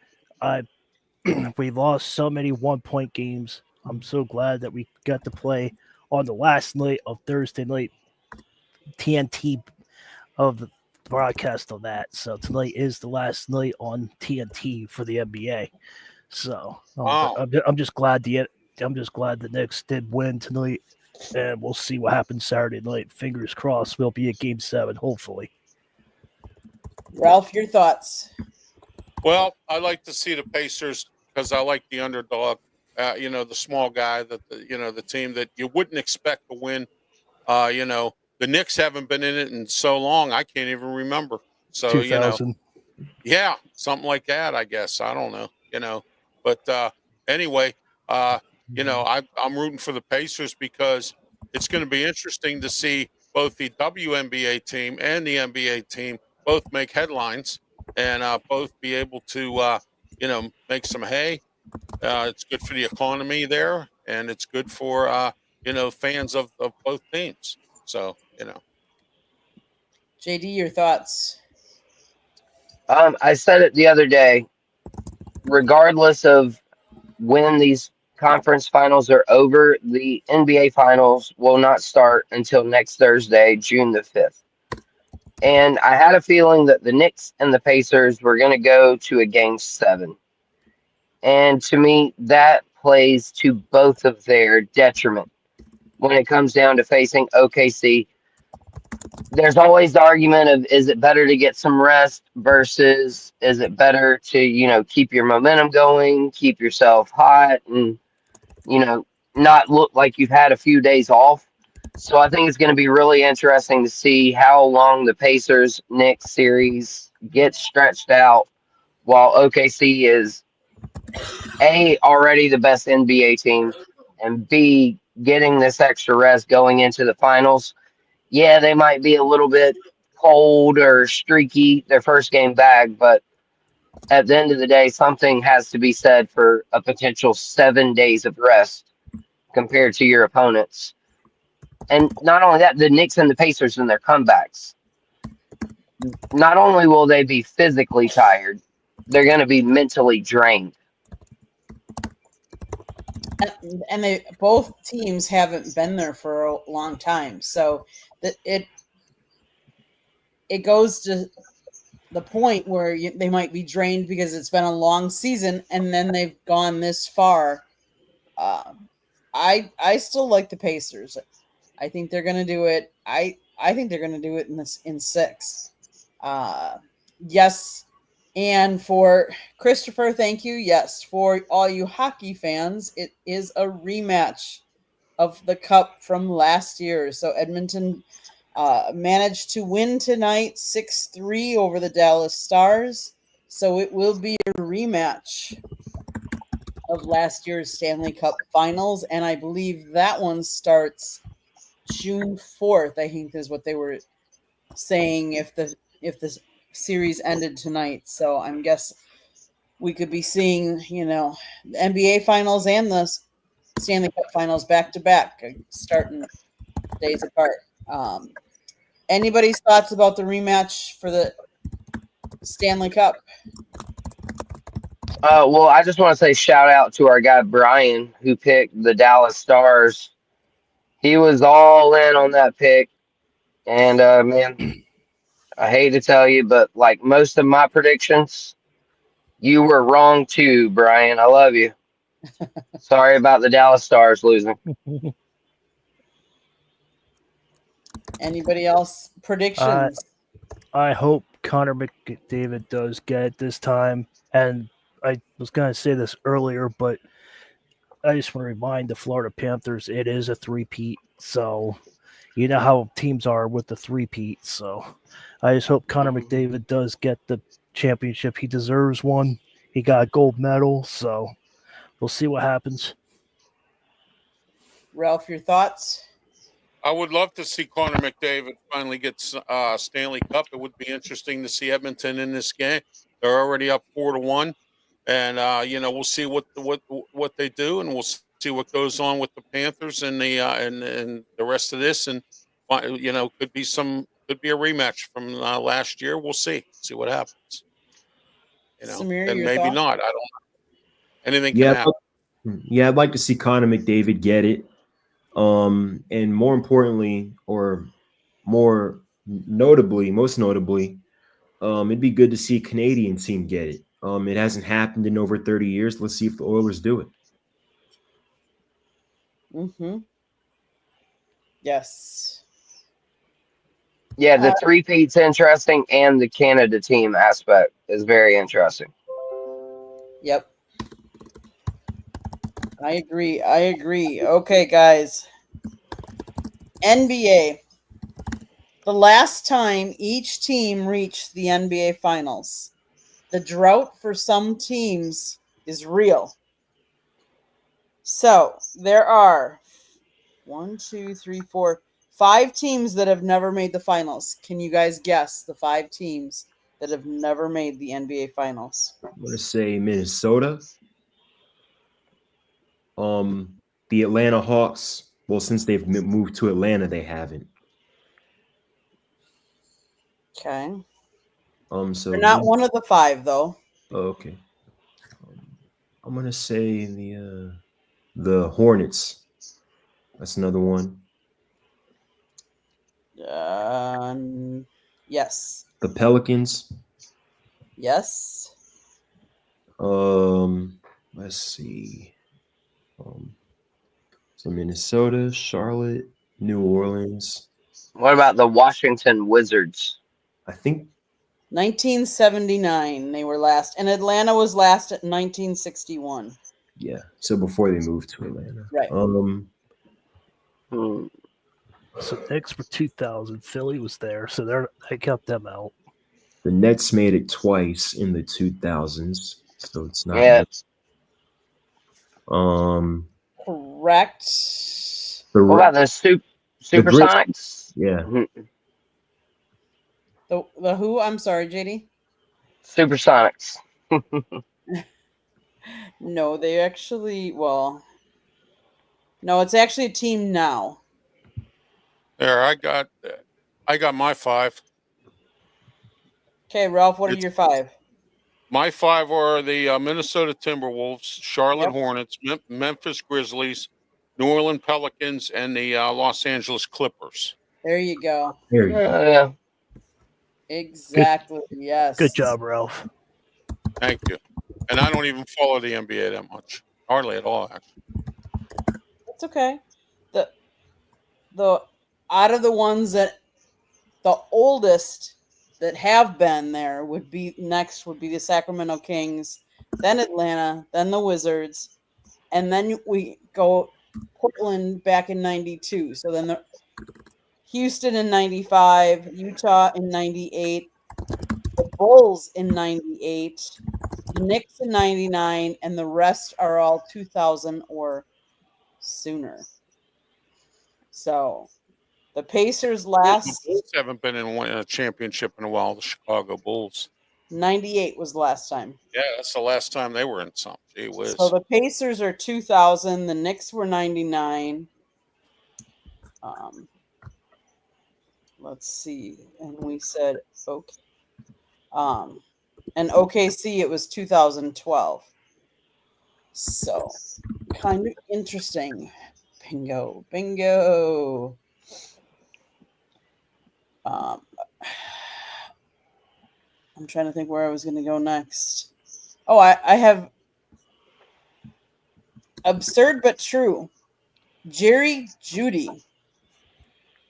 We lost so many 1-point games. I'm so glad that we got to play on the last night of Thursday night TNT of the broadcast of that. So tonight is the last night on TNT for the NBA. So Wow. I'm just glad the Knicks did win tonight, and we'll see what happens Saturday night. Fingers crossed, we'll be at Game 7, hopefully. Ralph, your thoughts? Well, I like to see the Pacers because I like the underdog. The small guy the team that you wouldn't expect to win. The Knicks haven't been in it in so long, I can't even remember. So 2000. Yeah, something like that, I guess. I don't know. But anyway, I'm rooting for the Pacers because it's going to be interesting to see both the WNBA team and the NBA team both make headlines and both be able to, make some hay. It's good for the economy there, and it's good for, fans of both teams. So, JD, your thoughts? I said it the other day. Regardless of when these conference finals are over, the NBA finals will not start until next Thursday, June the 5th. And I had a feeling that the Knicks and the Pacers were going to go to a game 7. And to me, that plays to both of their detriment when it comes down to facing OKC. There's always the argument of, is it better to get some rest versus is it better to, keep your momentum going, keep yourself hot, and, not look like you've had a few days off. So I think it's going to be really interesting to see how long the Pacers Knicks series gets stretched out while OKC is already the best NBA team, and B, getting this extra rest going into the finals. Yeah, they might be a little bit cold or streaky their first game back, but at the end of the day, something has to be said for a potential 7 days of rest compared to your opponents. And not only that, the Knicks and the Pacers in their comebacks. Not only will they be physically tired, they're going to be mentally drained. And they both teams haven't been there for a long time, so that it goes to the point where they might be drained because it's been a long season and then they've gone this far. I still like the Pacers. I think they're going to do it. I think they're going to do it in 6. Yes. And for Christopher, thank you. Yes, for all you hockey fans, it is a rematch of the Cup from last year. So Edmonton managed to win tonight 6-3 over the Dallas Stars. So it will be a rematch of last year's Stanley Cup Finals. And I believe that one starts June 4th, I think is what they were saying if the series ended tonight. So I'm guess we could be seeing, the NBA Finals and the Stanley Cup Finals back to back, starting days apart. Anybody's thoughts about the rematch for the Stanley Cup? Well, I just want to say shout out to our guy Brian who picked the Dallas Stars. He was all in on that pick, and man, I hate to tell you, but like most of my predictions, you were wrong too, Brian. I love you. Sorry about the Dallas Stars losing. Anybody else predictions? I hope Connor McDavid does get it this time. And I was going to say this earlier, but I just want to remind the Florida Panthers it is a three-peat. So you know how teams are with the three-peat. So I just hope Connor McDavid does get the championship. He deserves one. He got a gold medal. So we'll see what happens. Ralph, your thoughts? I would love to see Connor McDavid finally get Stanley Cup. It would be interesting to see Edmonton in this game. They're already up 4-1, and we'll see what they do, and we'll see what goes on with the Panthers and the and the rest of this, and could be a rematch from last year. We'll see what happens. Samir, and your maybe thoughts? not. I don't know. Anything can happen. Yeah, I'd like to see Connor McDavid get it. And more importantly, or most notably, it'd be good to see a Canadian team get it. It hasn't happened in over 30 years. Let's see if the Oilers do it. Mm-hmm. Yes. Yeah, the three-peat's interesting, and the Canada team aspect is very interesting. Yep. I agree. Okay, guys. NBA. The last time each team reached the NBA Finals, the drought for some teams is real. So there are 1, 2, 3, 4, 5 teams that have never made the finals. Can you guys guess the 5 teams that have never made the NBA finals? I'm going to say Minnesota. The Atlanta Hawks. Well, since they've moved to Atlanta, they haven't. Okay. So They're not one of the 5, though. Oh, okay. I'm gonna say the Hornets. That's another one. Yes. The Pelicans. Yes. Let's see. So Minnesota, Charlotte, New Orleans. What about the Washington Wizards? I think 1979 they were last, and Atlanta was last at 1961. yeah. So before they moved to Atlanta. Right. So Knicks were 2000. Philly was there, so they kept them out. The Nets made it twice in the 2000s, so it's not. Yeah. Correct. What about the Supersonics? Yeah. The who? I'm sorry, JD. Supersonics. No, they actually. Well, no, it's actually a team now. There, I got my 5. Okay, Ralph, what are your 5? My 5 are the Minnesota Timberwolves, Charlotte Yep. Hornets, Memphis Grizzlies, New Orleans Pelicans, and the Los Angeles Clippers. There you go. There you go. Yeah. Exactly. Yes. Good job, Ralph. Thank you. And I don't even follow the NBA that much, hardly at all, actually. That's okay. The out of the ones that the oldest that have been there would be the Sacramento Kings, then Atlanta, then the Wizards, and then we go Portland back in 92. So then the Houston in 95, Utah in 98, the Bulls in 98, the Knicks in 99, and the rest are all 2000 or sooner. So the Pacers last. The Bulls haven't been in a championship in a while. The Chicago Bulls. 98 was the last time. Yeah, that's the last time they were in something. Gee whiz. So the Pacers are 2000. The Knicks were 99. Let's see. And we said okay. And OKC, it was 2012. So kind of interesting. Bingo. I'm trying to think where I was going to go next. Oh, I have absurd but true. Jerry Jeudy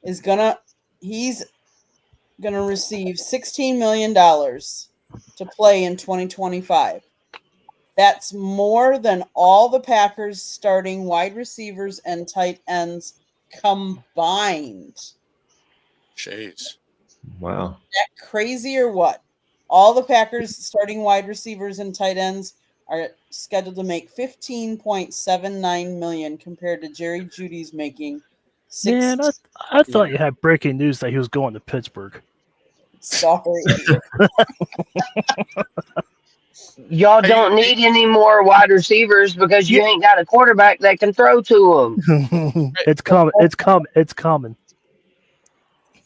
he's gonna receive $16 million to play in 2025. That's more than all the Packers starting wide receivers and tight ends combined. Jeez. Wow. That crazy or what? All the Packers starting wide receivers and tight ends are scheduled to make $15.79 million compared to Jerry Jeudy's making Man, I thought you had breaking news that he was going to Pittsburgh. Sorry. Y'all don't need any more wide receivers because you ain't got a quarterback that can throw to them. It's coming. It's coming.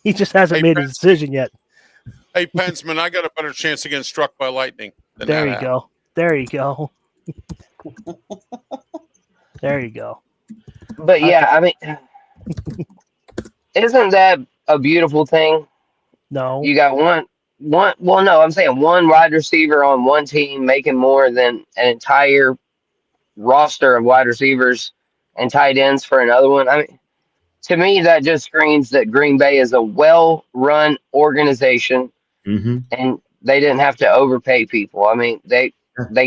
He just hasn't made a decision yet. Hey, Pensman, I got a better chance of getting struck by lightning than There that. you go. There you go. There you go. But yeah, I mean, isn't that a beautiful thing? No. You got one. Well, no, I'm saying one wide receiver on one team making more than an entire roster of wide receivers and tight ends for another one. I mean, to me, that just screams that Green Bay is a well-run organization, and they didn't have to overpay people. I mean, they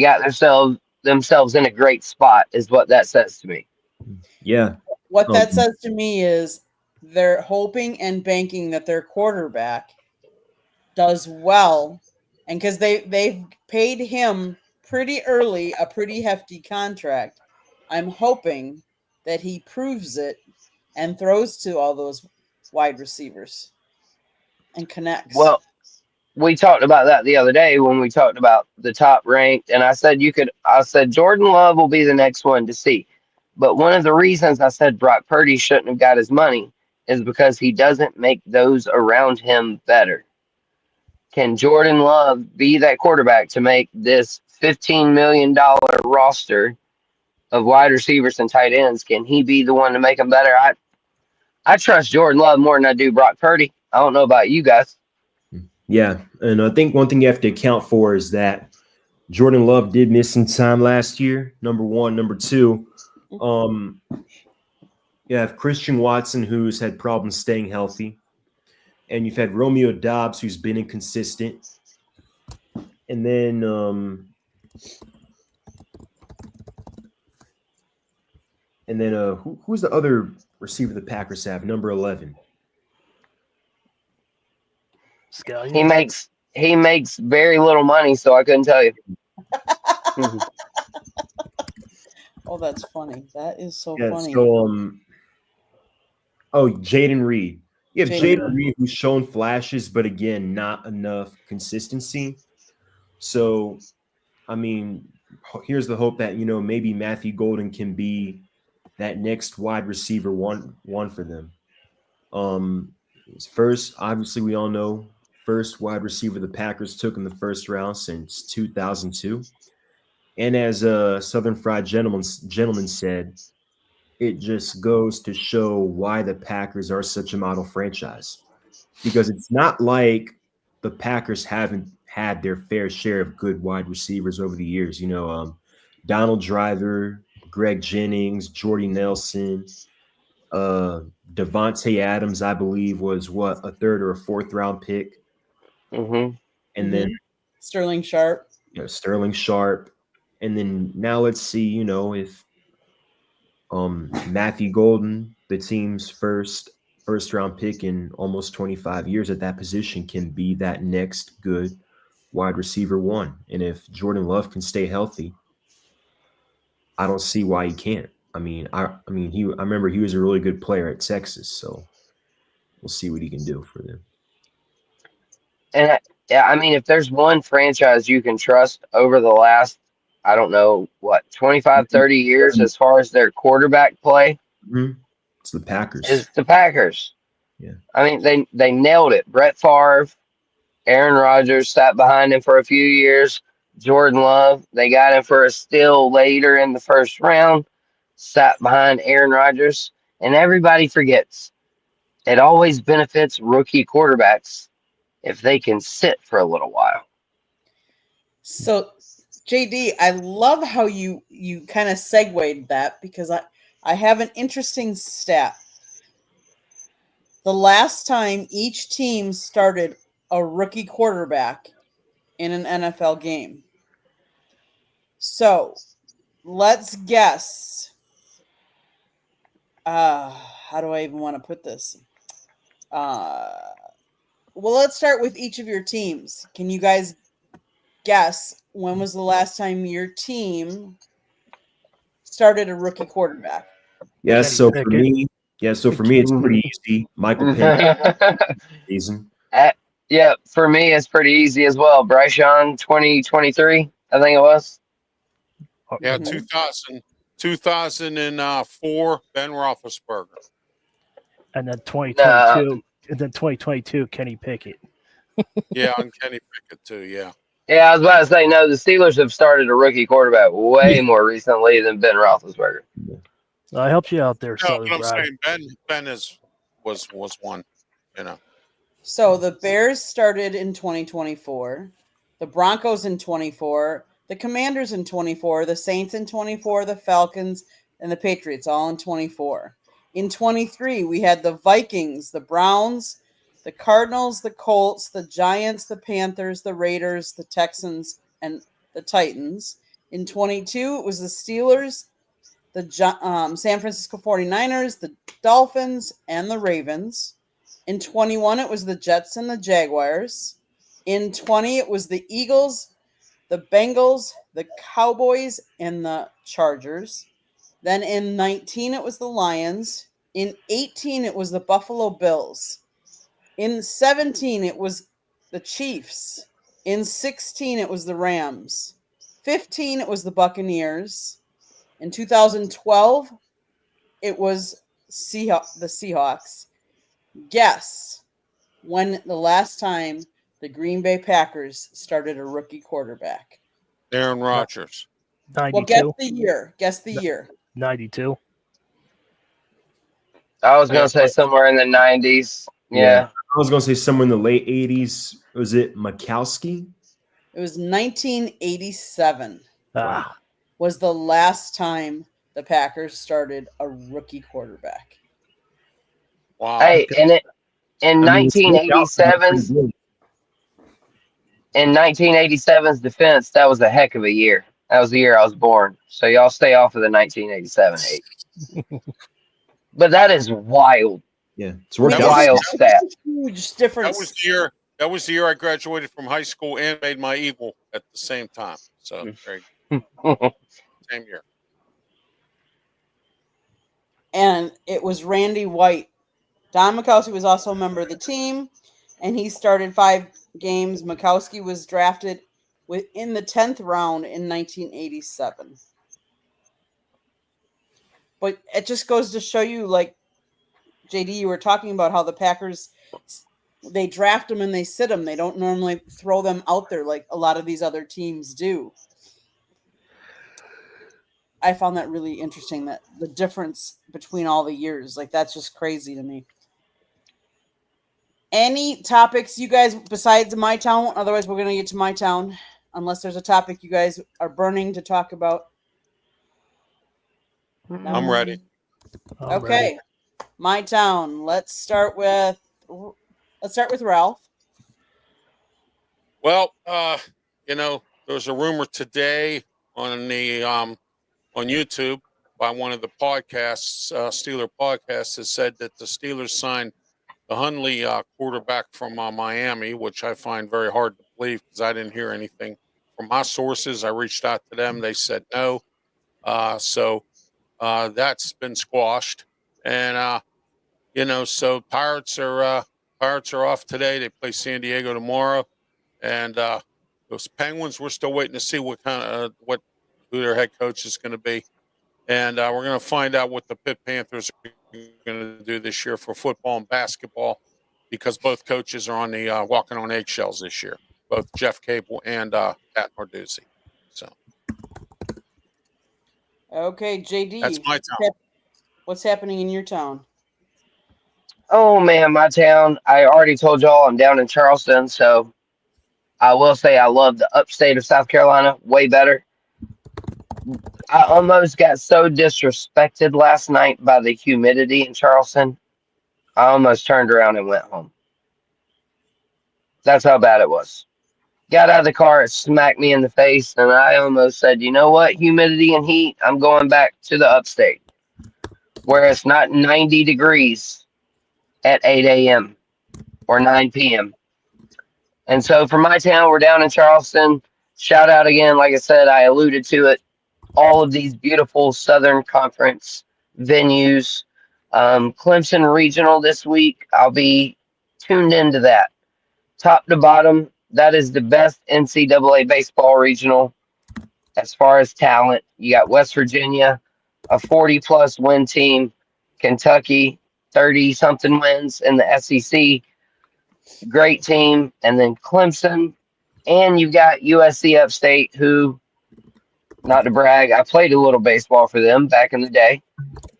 got themselves in a great spot, is what that says to me. Yeah. What that says to me is they're hoping and banking that their quarterback does well, and because they've paid him pretty early a pretty hefty contract, I'm hoping that he proves it and throws to all those wide receivers and connects. Well, we talked about that the other day when we talked about the top ranked, and I said Jordan Love will be the next one to see. But one of the reasons I said Brock Purdy shouldn't have got his money is because he doesn't make those around him better. Can Jordan Love be that quarterback to make this $15 million roster of wide receivers and tight ends? Can he be the one to make them better? I trust Jordan Love more than I do Brock Purdy. I don't know about you guys. Yeah, and I think one thing you have to account for is that Jordan Love did miss some time last year. Number one, number two, you have Christian Watson, who's had problems staying healthy, and you've had Romeo Dobbs, who's been inconsistent, and then who's the other receiver the Packers have? Number 11. Scallions. He makes very little money, so I couldn't tell you. Oh, that's funny. That is so Yeah, funny. so Jaden Reed. You have Jaden Jaden Reed, who's shown flashes, but again, not enough consistency. So, I mean, here's the hope that maybe Matthew Golden can be that next wide receiver one for them. First, obviously, we all know first wide receiver the Packers took in the first round since 2002, and as a Southern Fried gentleman said, it just goes to show why the Packers are such a model franchise, because it's not like the Packers haven't had their fair share of good wide receivers over the years. Donald Driver, Greg Jennings, Jordy Nelson, Devontae Adams, I believe, was a third or a fourth round pick. Mm-hmm. And then Sterling Sharp. Sterling Sharp. And then now let's see, if Matthew Golden, the team's first round pick in almost 25 years at that position, can be that next good wide receiver one. And if Jordan Love can stay healthy, I don't see why he can't. I remember he was a really good player at Texas, so we'll see what he can do for them. And if there's one franchise you can trust over the last, I don't know, 25, 30 years as far as their quarterback play, it's the Packers. Is the Packers. Yeah. I mean, they nailed it. Brett Favre, Aaron Rodgers sat behind him for a few years. Jordan Love, they got him for a steal later in the first round, sat behind Aaron Rodgers, and everybody forgets. It always benefits rookie quarterbacks if they can sit for a little while. So, JD, I love how you kind of segued that, because I have an interesting stat. The last time each team started a rookie quarterback in an NFL game. So, let's guess. How do I even want to put this? Well, let's start with each of your teams. Can you guys guess when was the last time your team started a rookie quarterback? Yeah, so for me, it's pretty easy. Michael Penix season. Yeah, for me, it's pretty easy as well. Bryce Young, 2023, I think it was. Yeah, 2004, Ben Roethlisberger. And then 2022, and then 2022, Kenny Pickett. Yeah, and Kenny Pickett too. Yeah. Yeah, I was about to say, no, the Steelers have started a rookie quarterback way more recently than Ben Roethlisberger. I helped you out there, No, but I'm saying Ben was one, So the Bears started in 2024, the Broncos in 24, the Commanders in 24, the Saints in 24, the Falcons, and the Patriots all in 24. In 23, we had the Vikings, the Browns, the Cardinals, the Colts, the Giants, the Panthers, the Raiders, the Texans, and the Titans. In 22, it was the Steelers, the San Francisco 49ers, the Dolphins, and the Ravens. In 21, it was the Jets and the Jaguars. In 20, it was the Eagles, the Bengals, the Cowboys, and the Chargers. Then in 19, it was the Lions. In 18, it was the Buffalo Bills. In 17, it was the Chiefs. In 16, it was the Rams. 15, it was the Buccaneers. In 2012, it was the Seahawks. Guess when the last time the Green Bay Packers started a rookie quarterback. Aaron Rodgers. Well, guess 92. the year. Guess the year. 92. I was Yeah, gonna say but- somewhere in the 90s. Yeah. I was going to say somewhere in the late 80s. Was it Mikowski? It was 1987 Ah, was the last time the Packers started a rookie quarterback. Wow. Hey, and it in I mean, it's worked out for them pretty 1987's good. in 1987's defense, that was a heck of a year. That was the year I was born. So y'all stay off of the 1987 hate. But that is wild. Yeah, it's worked That out. was- Wild stat. Huge difference. That was the year I graduated from high school and made my Eagle at the same time. So very same year. And it was Randy White. Don Mikowski was also a member of the team, and he started 5 games. Mikowski was drafted within the 10th round in 1987. But it just goes to show you, like, JD, you were talking about how the Packers, they draft them and they sit them. They don't normally throw them out there like a lot of these other teams do. I found that really interesting, that the difference between all the years. Like, that's just crazy to me. Any topics you guys besides my town? Otherwise, we're going to get to my town. Unless there's a topic you guys are burning to talk about. I'm ready. I'm Okay. ready. My town. Let's start with Ralph. Well, there was a rumor today on the on YouTube by one of the podcasts, Steeler podcasts, that said that the Steelers signed the Hundley quarterback from Miami, which I find very hard to believe because I didn't hear anything from my sources. I reached out to them; they said no. So that's been squashed, and so Pirates are off today. They play San Diego tomorrow. And those Penguins, we're still waiting to see what kind of who their head coach is going to be, and we're going to find out what the Pitt Panthers are going to do this year for football and basketball, because both coaches are on the walking on eggshells this year, both Jeff Cable and Pat Narduzzi. So Okay, JD. that's my town. What's happening in your town? Oh man, my town. I already told y'all I'm down in Charleston, so I will say I love the upstate of South Carolina way better. I almost got so disrespected last night by the humidity in Charleston. I almost turned around and went home. That's how bad it was. Got out of the car, it smacked me in the face, and I almost said, you know what, humidity and heat, I'm going back to the upstate, where it's not 90 degrees at 8 a.m. or 9 p.m. And so for my town, we're down in Charleston. Shout out again, like I said, I alluded to it. All of these beautiful Southern Conference venues. Clemson Regional this week. I'll be tuned into that. Top to bottom, that is the best NCAA baseball regional as far as talent. You got West Virginia, a 40-plus win team. Kentucky, 30-something wins in the SEC. Great team. And then Clemson. And you've got USC Upstate, who, not to brag, I played a little baseball for them back in the day.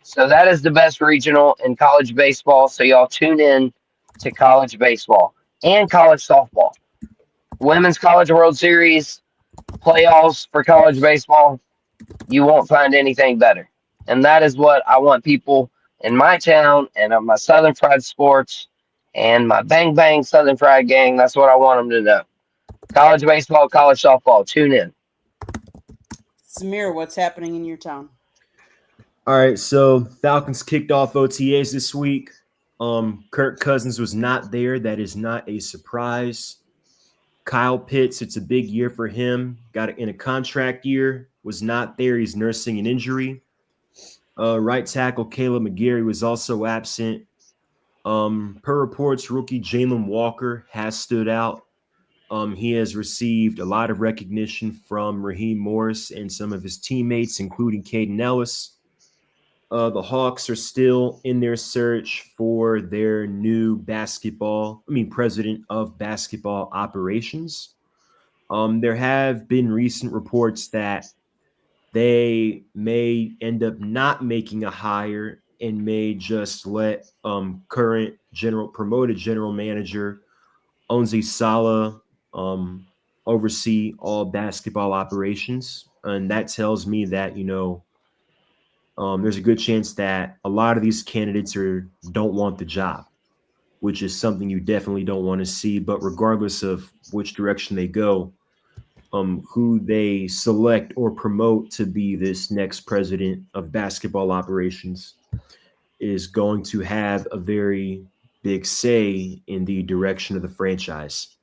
So that is the best regional in college baseball. So y'all tune in to college baseball and college softball. Women's College World Series, playoffs for college baseball. You won't find anything better. And that is what I want people in my town and of my Southern Fried Sports and my Bang Bang Southern Fried Gang. That's what I want them to know. College baseball, college softball. Tune in. Samir, what's happening in your town? All right, so Falcons kicked off OTAs this week. Kirk Cousins was not there. That is not a surprise. Kyle Pitts, it's a big year for him. Got in a contract year, was not there. He's nursing an injury. Right tackle Caleb McGarry was also absent. Per reports, rookie Jalen Walker has stood out. He has received a lot of recognition from Raheem Morris and some of his teammates, including Caden Ellis. The Hawks are still in their search for their new president of basketball operations. There have been recent reports that they may end up not making a hire and may just let current promoted general manager Onzi Sala oversee all basketball operations. And that tells me that, there's a good chance that a lot of these candidates don't want the job, which is something you definitely don't want to see. But regardless of which direction they go, who they select or promote to be this next president of basketball operations is going to have a very big say in the direction of the franchise.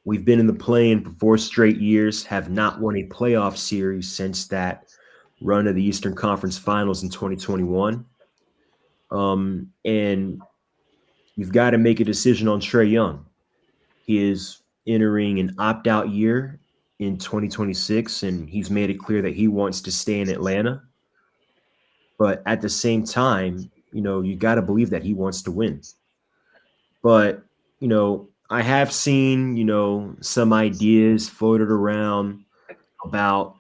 We've been in the play-in for 4 straight years, have not won a playoff series since that run of the Eastern Conference Finals in 2021. And you've got to make a decision on Trae Young. He is entering an opt-out year in 2026, and he's made it clear that he wants to stay in Atlanta. But at the same time, you got to believe that he wants to win. But, I have seen, some ideas floated around about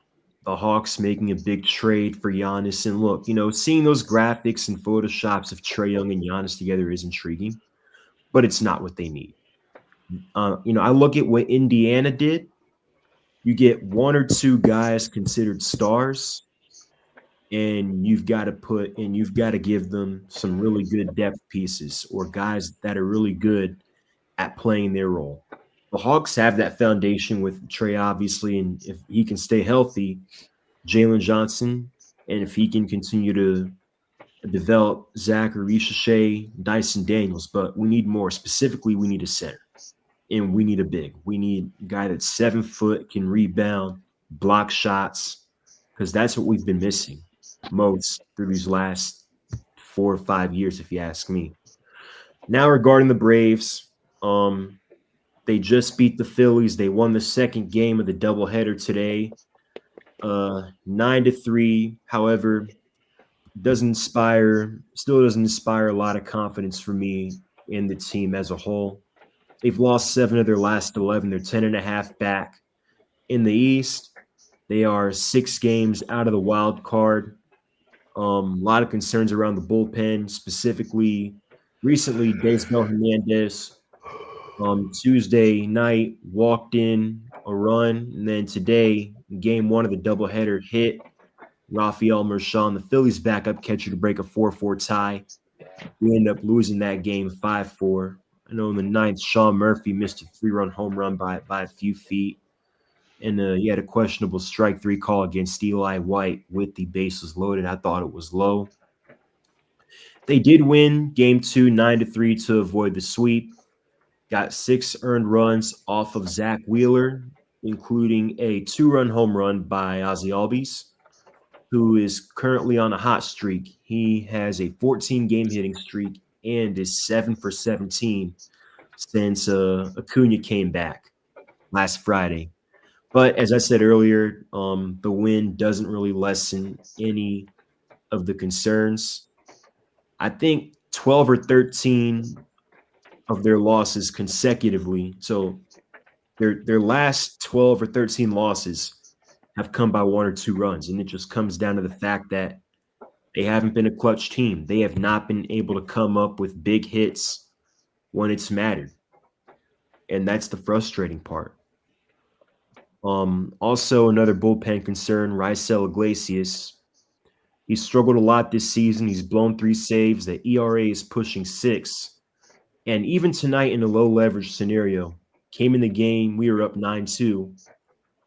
the Hawks making a big trade for Giannis. And look, seeing those graphics and photoshops of Trae Young and Giannis together is intriguing, but it's not what they need. I look at what Indiana did. You get 1 or 2 guys considered stars, and you've got to give them some really good depth pieces or guys that are really good at playing their role. The Hawks have that foundation with Trae, obviously, and if he can stay healthy, Jalen Johnson, and if he can continue to develop Zachary Shea, Dyson Daniels, but we need more. Specifically, we need a center, and we need a big. We need a guy that's 7 foot, can rebound, block shots, because that's what we've been missing most through these last 4 or 5 years, if you ask me. Now, regarding the Braves, they just beat the Phillies. They won the second game of the doubleheader today, 9-3. However, still doesn't inspire a lot of confidence for me in the team as a whole. They've lost 7 of their last 11. They're 10.5 back in the East. They are 6 games out of the wild card. A lot of concerns around the bullpen, specifically recently, Daysbel Hernandez Tuesday night walked in a run, and then today, game 1 of the doubleheader, hit Rafael Mershon, the Phillies' backup catcher, to break a 4-4 tie. We end up losing that game 5-4. I know in the 9th, Sean Murphy missed a 3-run home run by a few feet, and he had a questionable strike 3 call against Eli White with the bases loaded. I thought it was low. They did win game 2, 9-3, to avoid the sweep. Got 6 earned runs off of Zach Wheeler, including a 2-run home run by Ozzy Albies, who is currently on a hot streak. He has a 14-game hitting streak and is 7 for 17 since Acuna came back last Friday. But as I said earlier, the win doesn't really lessen any of the concerns. I think 12 or 13 of their losses consecutively, so their last 12 or 13 losses have come by 1 or 2 runs, and it just comes down to the fact that they haven't been a clutch team. They have not been able to come up with big hits when it's mattered, and that's the frustrating part. Also, another bullpen concern, Raisel Iglesias. He struggled a lot this season. He's blown 3 saves. The ERA is pushing 6. And even tonight in a low leverage scenario, came in the game, we were up 9-2,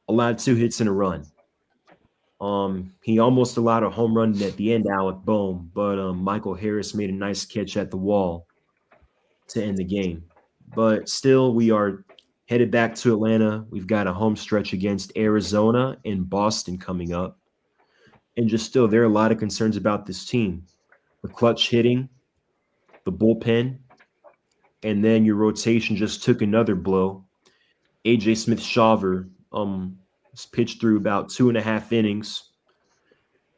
allowed 2 hits and a run. He almost allowed a home run at the end, Alec Bohm, but Michael Harris made a nice catch at the wall to end the game. But still, we are headed back to Atlanta. We've got a home stretch against Arizona and Boston coming up. And just still, there are a lot of concerns about this team. The clutch hitting, the bullpen, and then your rotation just took another blow. AJ Smith-Shawver pitched through about 2.5 innings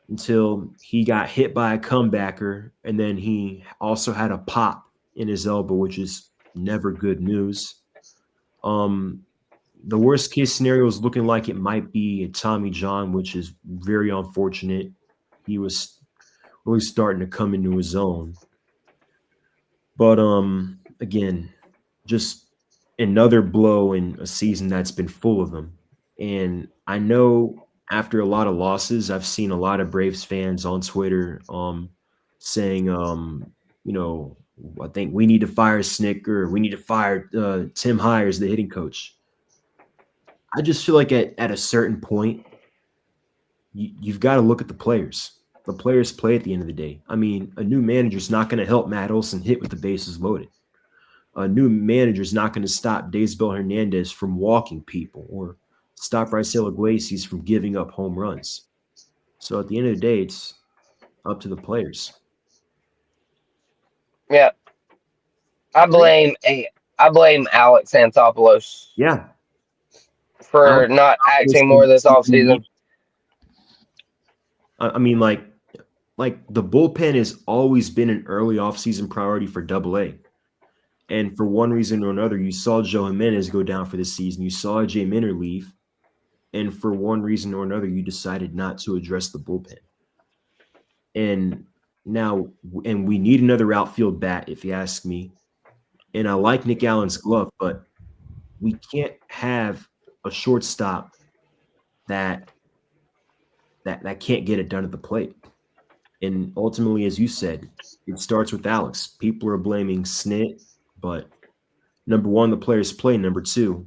until he got hit by a comebacker, and then he also had a pop in his elbow, which is never good news. The worst case scenario is looking like it might be a Tommy John, which is very unfortunate. He was really starting to come into his own. But again, just another blow in a season that's been full of them. And I know after a lot of losses, I've seen a lot of Braves fans on Twitter saying, I think we need to fire Snick, or we need to fire Tim Hires, the hitting coach. I just feel like at a certain point, you've got to look at the players. The players play at the end of the day. I mean, a new manager's not going to help Matt Olson hit with the bases loaded. A new manager's not going to stop Daysbel Hernandez from walking people or stop Raisel Iglesias from giving up home runs. So at the end of the day, it's up to the players. Yeah. I blame Alex Anthopoulos. Yeah. For not acting more this offseason. I mean, like the bullpen has always been an early offseason priority for AA. And for one reason or another, you saw Joe Jimenez go down for the season. You saw Jay Minter leave. And for one reason or another, you decided not to address the bullpen. And we need another outfield bat, if you ask me. And I like Nick Allen's glove, but we can't have a shortstop that can't get it done at the plate. And ultimately, as you said, it starts with Alex. People are blaming Snit, but number one, the players play. Number two,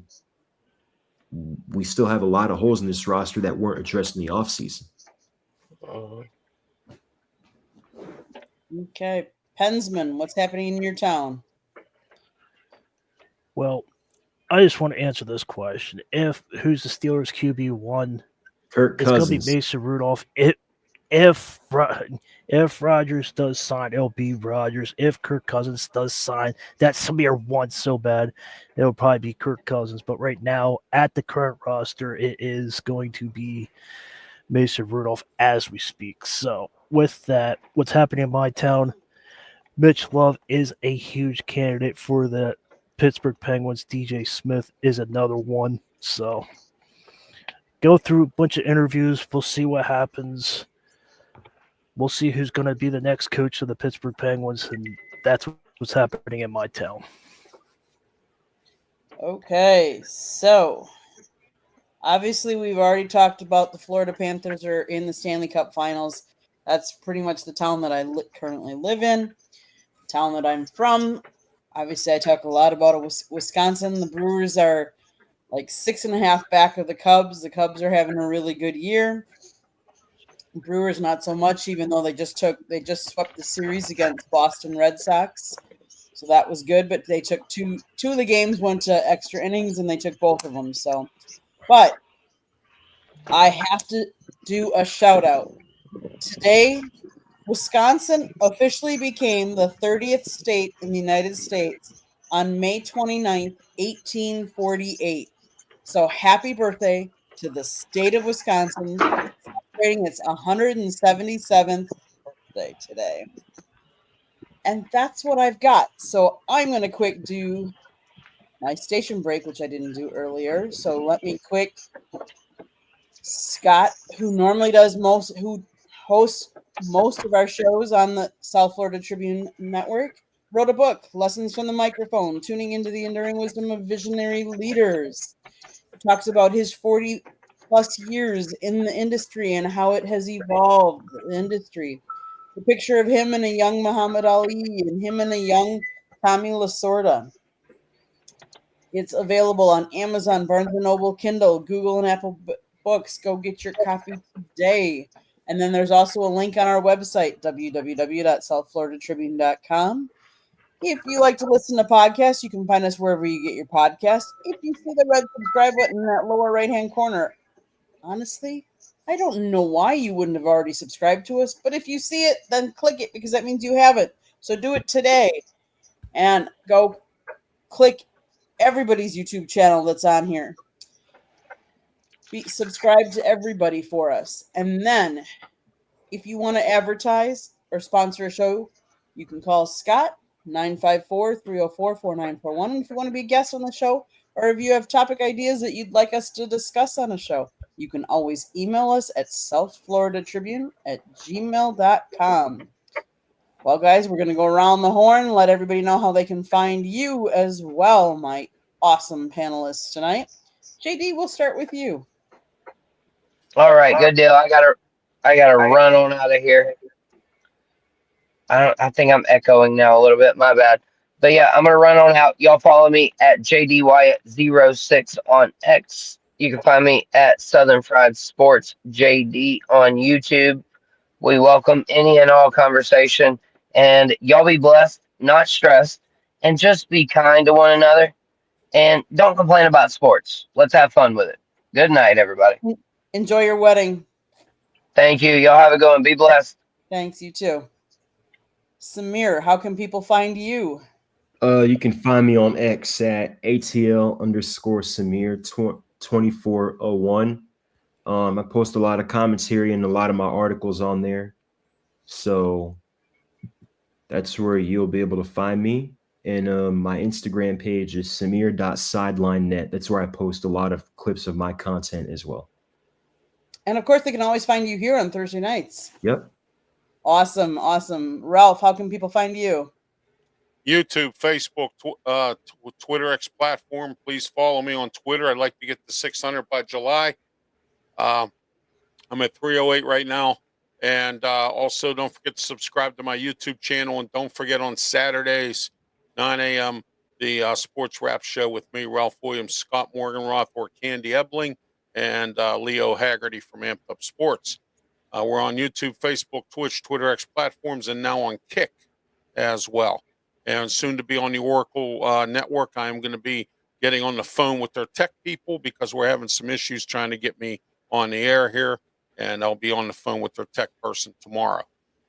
we still have a lot of holes in this roster that weren't addressed in the offseason. Okay. Pensman, what's happening in your town? Well, I just want to answer this question. Who's the Steelers QB1? Kirk Cousins. It's going to be Mason Rudolph. If Rodgers does sign, it'll be Rodgers. If Kirk Cousins does sign, that's Samir wants so bad, it'll probably be Kirk Cousins. But right now, at the current roster, it is going to be Mason Rudolph as we speak. So with that, what's happening in my town, Mitch Love is a huge candidate for the Pittsburgh Penguins. DJ Smith is another one. So go through a bunch of interviews. We'll see what happens. We'll see who's going to be the next coach of the Pittsburgh Penguins, and that's what's happening in my town. Okay, so obviously we've already talked about the Florida Panthers are in the Stanley Cup Finals. That's pretty much the town that I currently live in, the town that I'm from. Obviously, I talk a lot about Wisconsin. The Brewers are like 6.5 back of the Cubs. The Cubs are having a really good year. Brewers not so much, even though they just swept the series against Boston Red Sox, so that was good. But they took two of the games went to extra innings, and they took both of them. So, but I have to do a shout out today. Wisconsin officially became the 30th state in the United States on May 29th, 1848. So happy birthday to the state of Wisconsin, celebrating its 177th birthday today. And that's what I've got. So I'm going to quick do my station break, which I didn't do earlier. So let me quick. Scott, who hosts most of our shows on the South Florida Tribune Network, wrote a book, Lessons from the Microphone, Tuning into the Enduring Wisdom of Visionary Leaders. He talks about his 40-plus years in the industry and how it has evolved, the industry. The picture of him and a young Muhammad Ali and him and a young Tommy Lasorda. It's available on Amazon, Barnes & Noble, Kindle, Google, and Apple Books. Go get your copy today. And then there's also a link on our website, www.southfloridatribune.com. If you like to listen to podcasts, you can find us wherever you get your podcasts. If you see the red subscribe button in that lower right-hand corner, honestly, I don't know why you wouldn't have already subscribed to us, but if you see it, then click it because that means you have it. So do it today and go click everybody's YouTube channel that's on here. Subscribe to everybody for us. And then if you want to advertise or sponsor a show, you can call Scott 954-304-4941. And if you want to be a guest on the show, or if you have topic ideas that you'd like us to discuss on a show, you can always email us at southfloridatribune@gmail.com. Well, guys, we're going to go around the horn and let everybody know how they can find you as well, my awesome panelists tonight. JD, we'll start with you. All right, good deal. I gotta run on out of here. I think I'm echoing now a little bit. My bad. But yeah, I'm gonna run on out. Y'all follow me at JDWyatt06 on X. You can find me at Southern Fried Sports JD on YouTube. We welcome any and all conversation, and y'all be blessed, not stressed, and just be kind to one another. And don't complain about sports. Let's have fun with it. Good night, everybody. Enjoy your wedding. Thank you. Y'all have a good one. Be blessed. Thanks, you too. Samir, how can people find you? You can find me on X at ATL_Samir2401. I post a lot of commentary and a lot of my articles on there. So that's where you'll be able to find me. And my Instagram page is samir.sidelinenet. That's where I post a lot of clips of my content as well. And of course, they can always find you here on Thursday nights. Yep. Awesome. Ralph, how can people find you? YouTube, Facebook, Twitter X platform. Please follow me on Twitter. I'd like to get to 600 by July. I'm at 308 right now. And also don't forget to subscribe to my YouTube channel. And don't forget on Saturdays, 9 a.m., the Sports Wrap Show with me, Ralph Williams, Scott Morganroth, or Candy Ebling, and Leo Haggerty from Amped Up Sports. We're on YouTube, Facebook, Twitch, Twitter X platforms, and now on Kick as well. And soon to be on the Oracle network. I'm going to be getting on the phone with their tech people because we're having some issues trying to get me on the air here. And I'll be on the phone with their tech person tomorrow.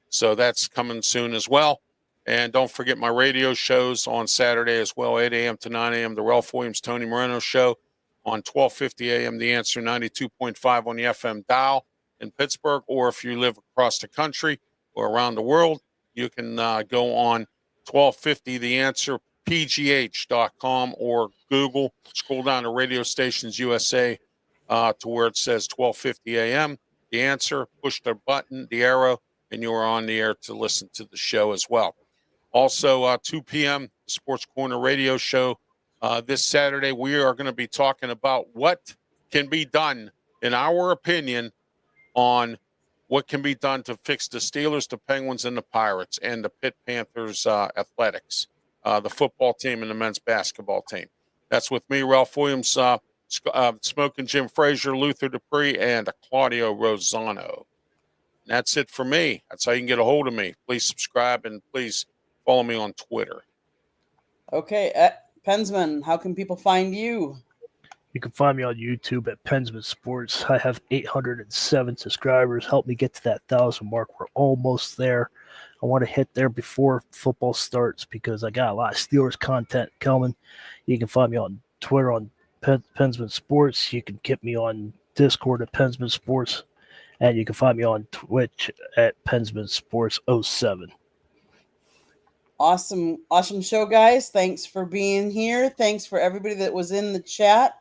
So that's coming soon as well. And don't forget my radio shows on Saturday as well, 8 a.m. to 9 a.m., the Ralph Williams, Tony Moreno Show on 1250 a.m., The Answer 92.5 on the FM dial in Pittsburgh. Or if you live across the country or around the world, you can go on 1250 The Answer, pgh.com, or Google. Scroll down to Radio Stations USA to where it says 1250 a.m. The Answer, push the button, the arrow, and you are on the air to listen to the show as well. Also, 2 p.m., Sports Corner Radio Show. This Saturday, we are going to be talking about what can be done, in our opinion, on what can be done to fix the Steelers, the Penguins, and the Pirates, and the Pitt Panthers athletics, the football team and the men's basketball team. That's with me, Ralph Williams, Smoking Jim Frazier, Luther Dupree, and Claudio Rosano. And that's it for me. That's how you can get a hold of me. Please subscribe and please follow me on Twitter. Okay, Pensman, how can people find you? You can find me on YouTube at Pensman Sports. I have 807 subscribers. Help me get to that 1,000 mark. We're almost there. I want to hit there before football starts because I got a lot of Steelers content coming. You can find me on Twitter on Pensman Sports. You can get me on Discord at Pensman Sports. And you can find me on Twitch at Pensman Sports 07. Awesome show, guys. Thanks for being here. Thanks for everybody that was in the chat.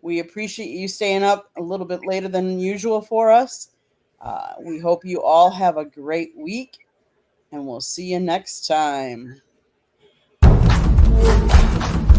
We appreciate you staying up a little bit later than usual for us. We hope you all have a great week, and we'll see you next time.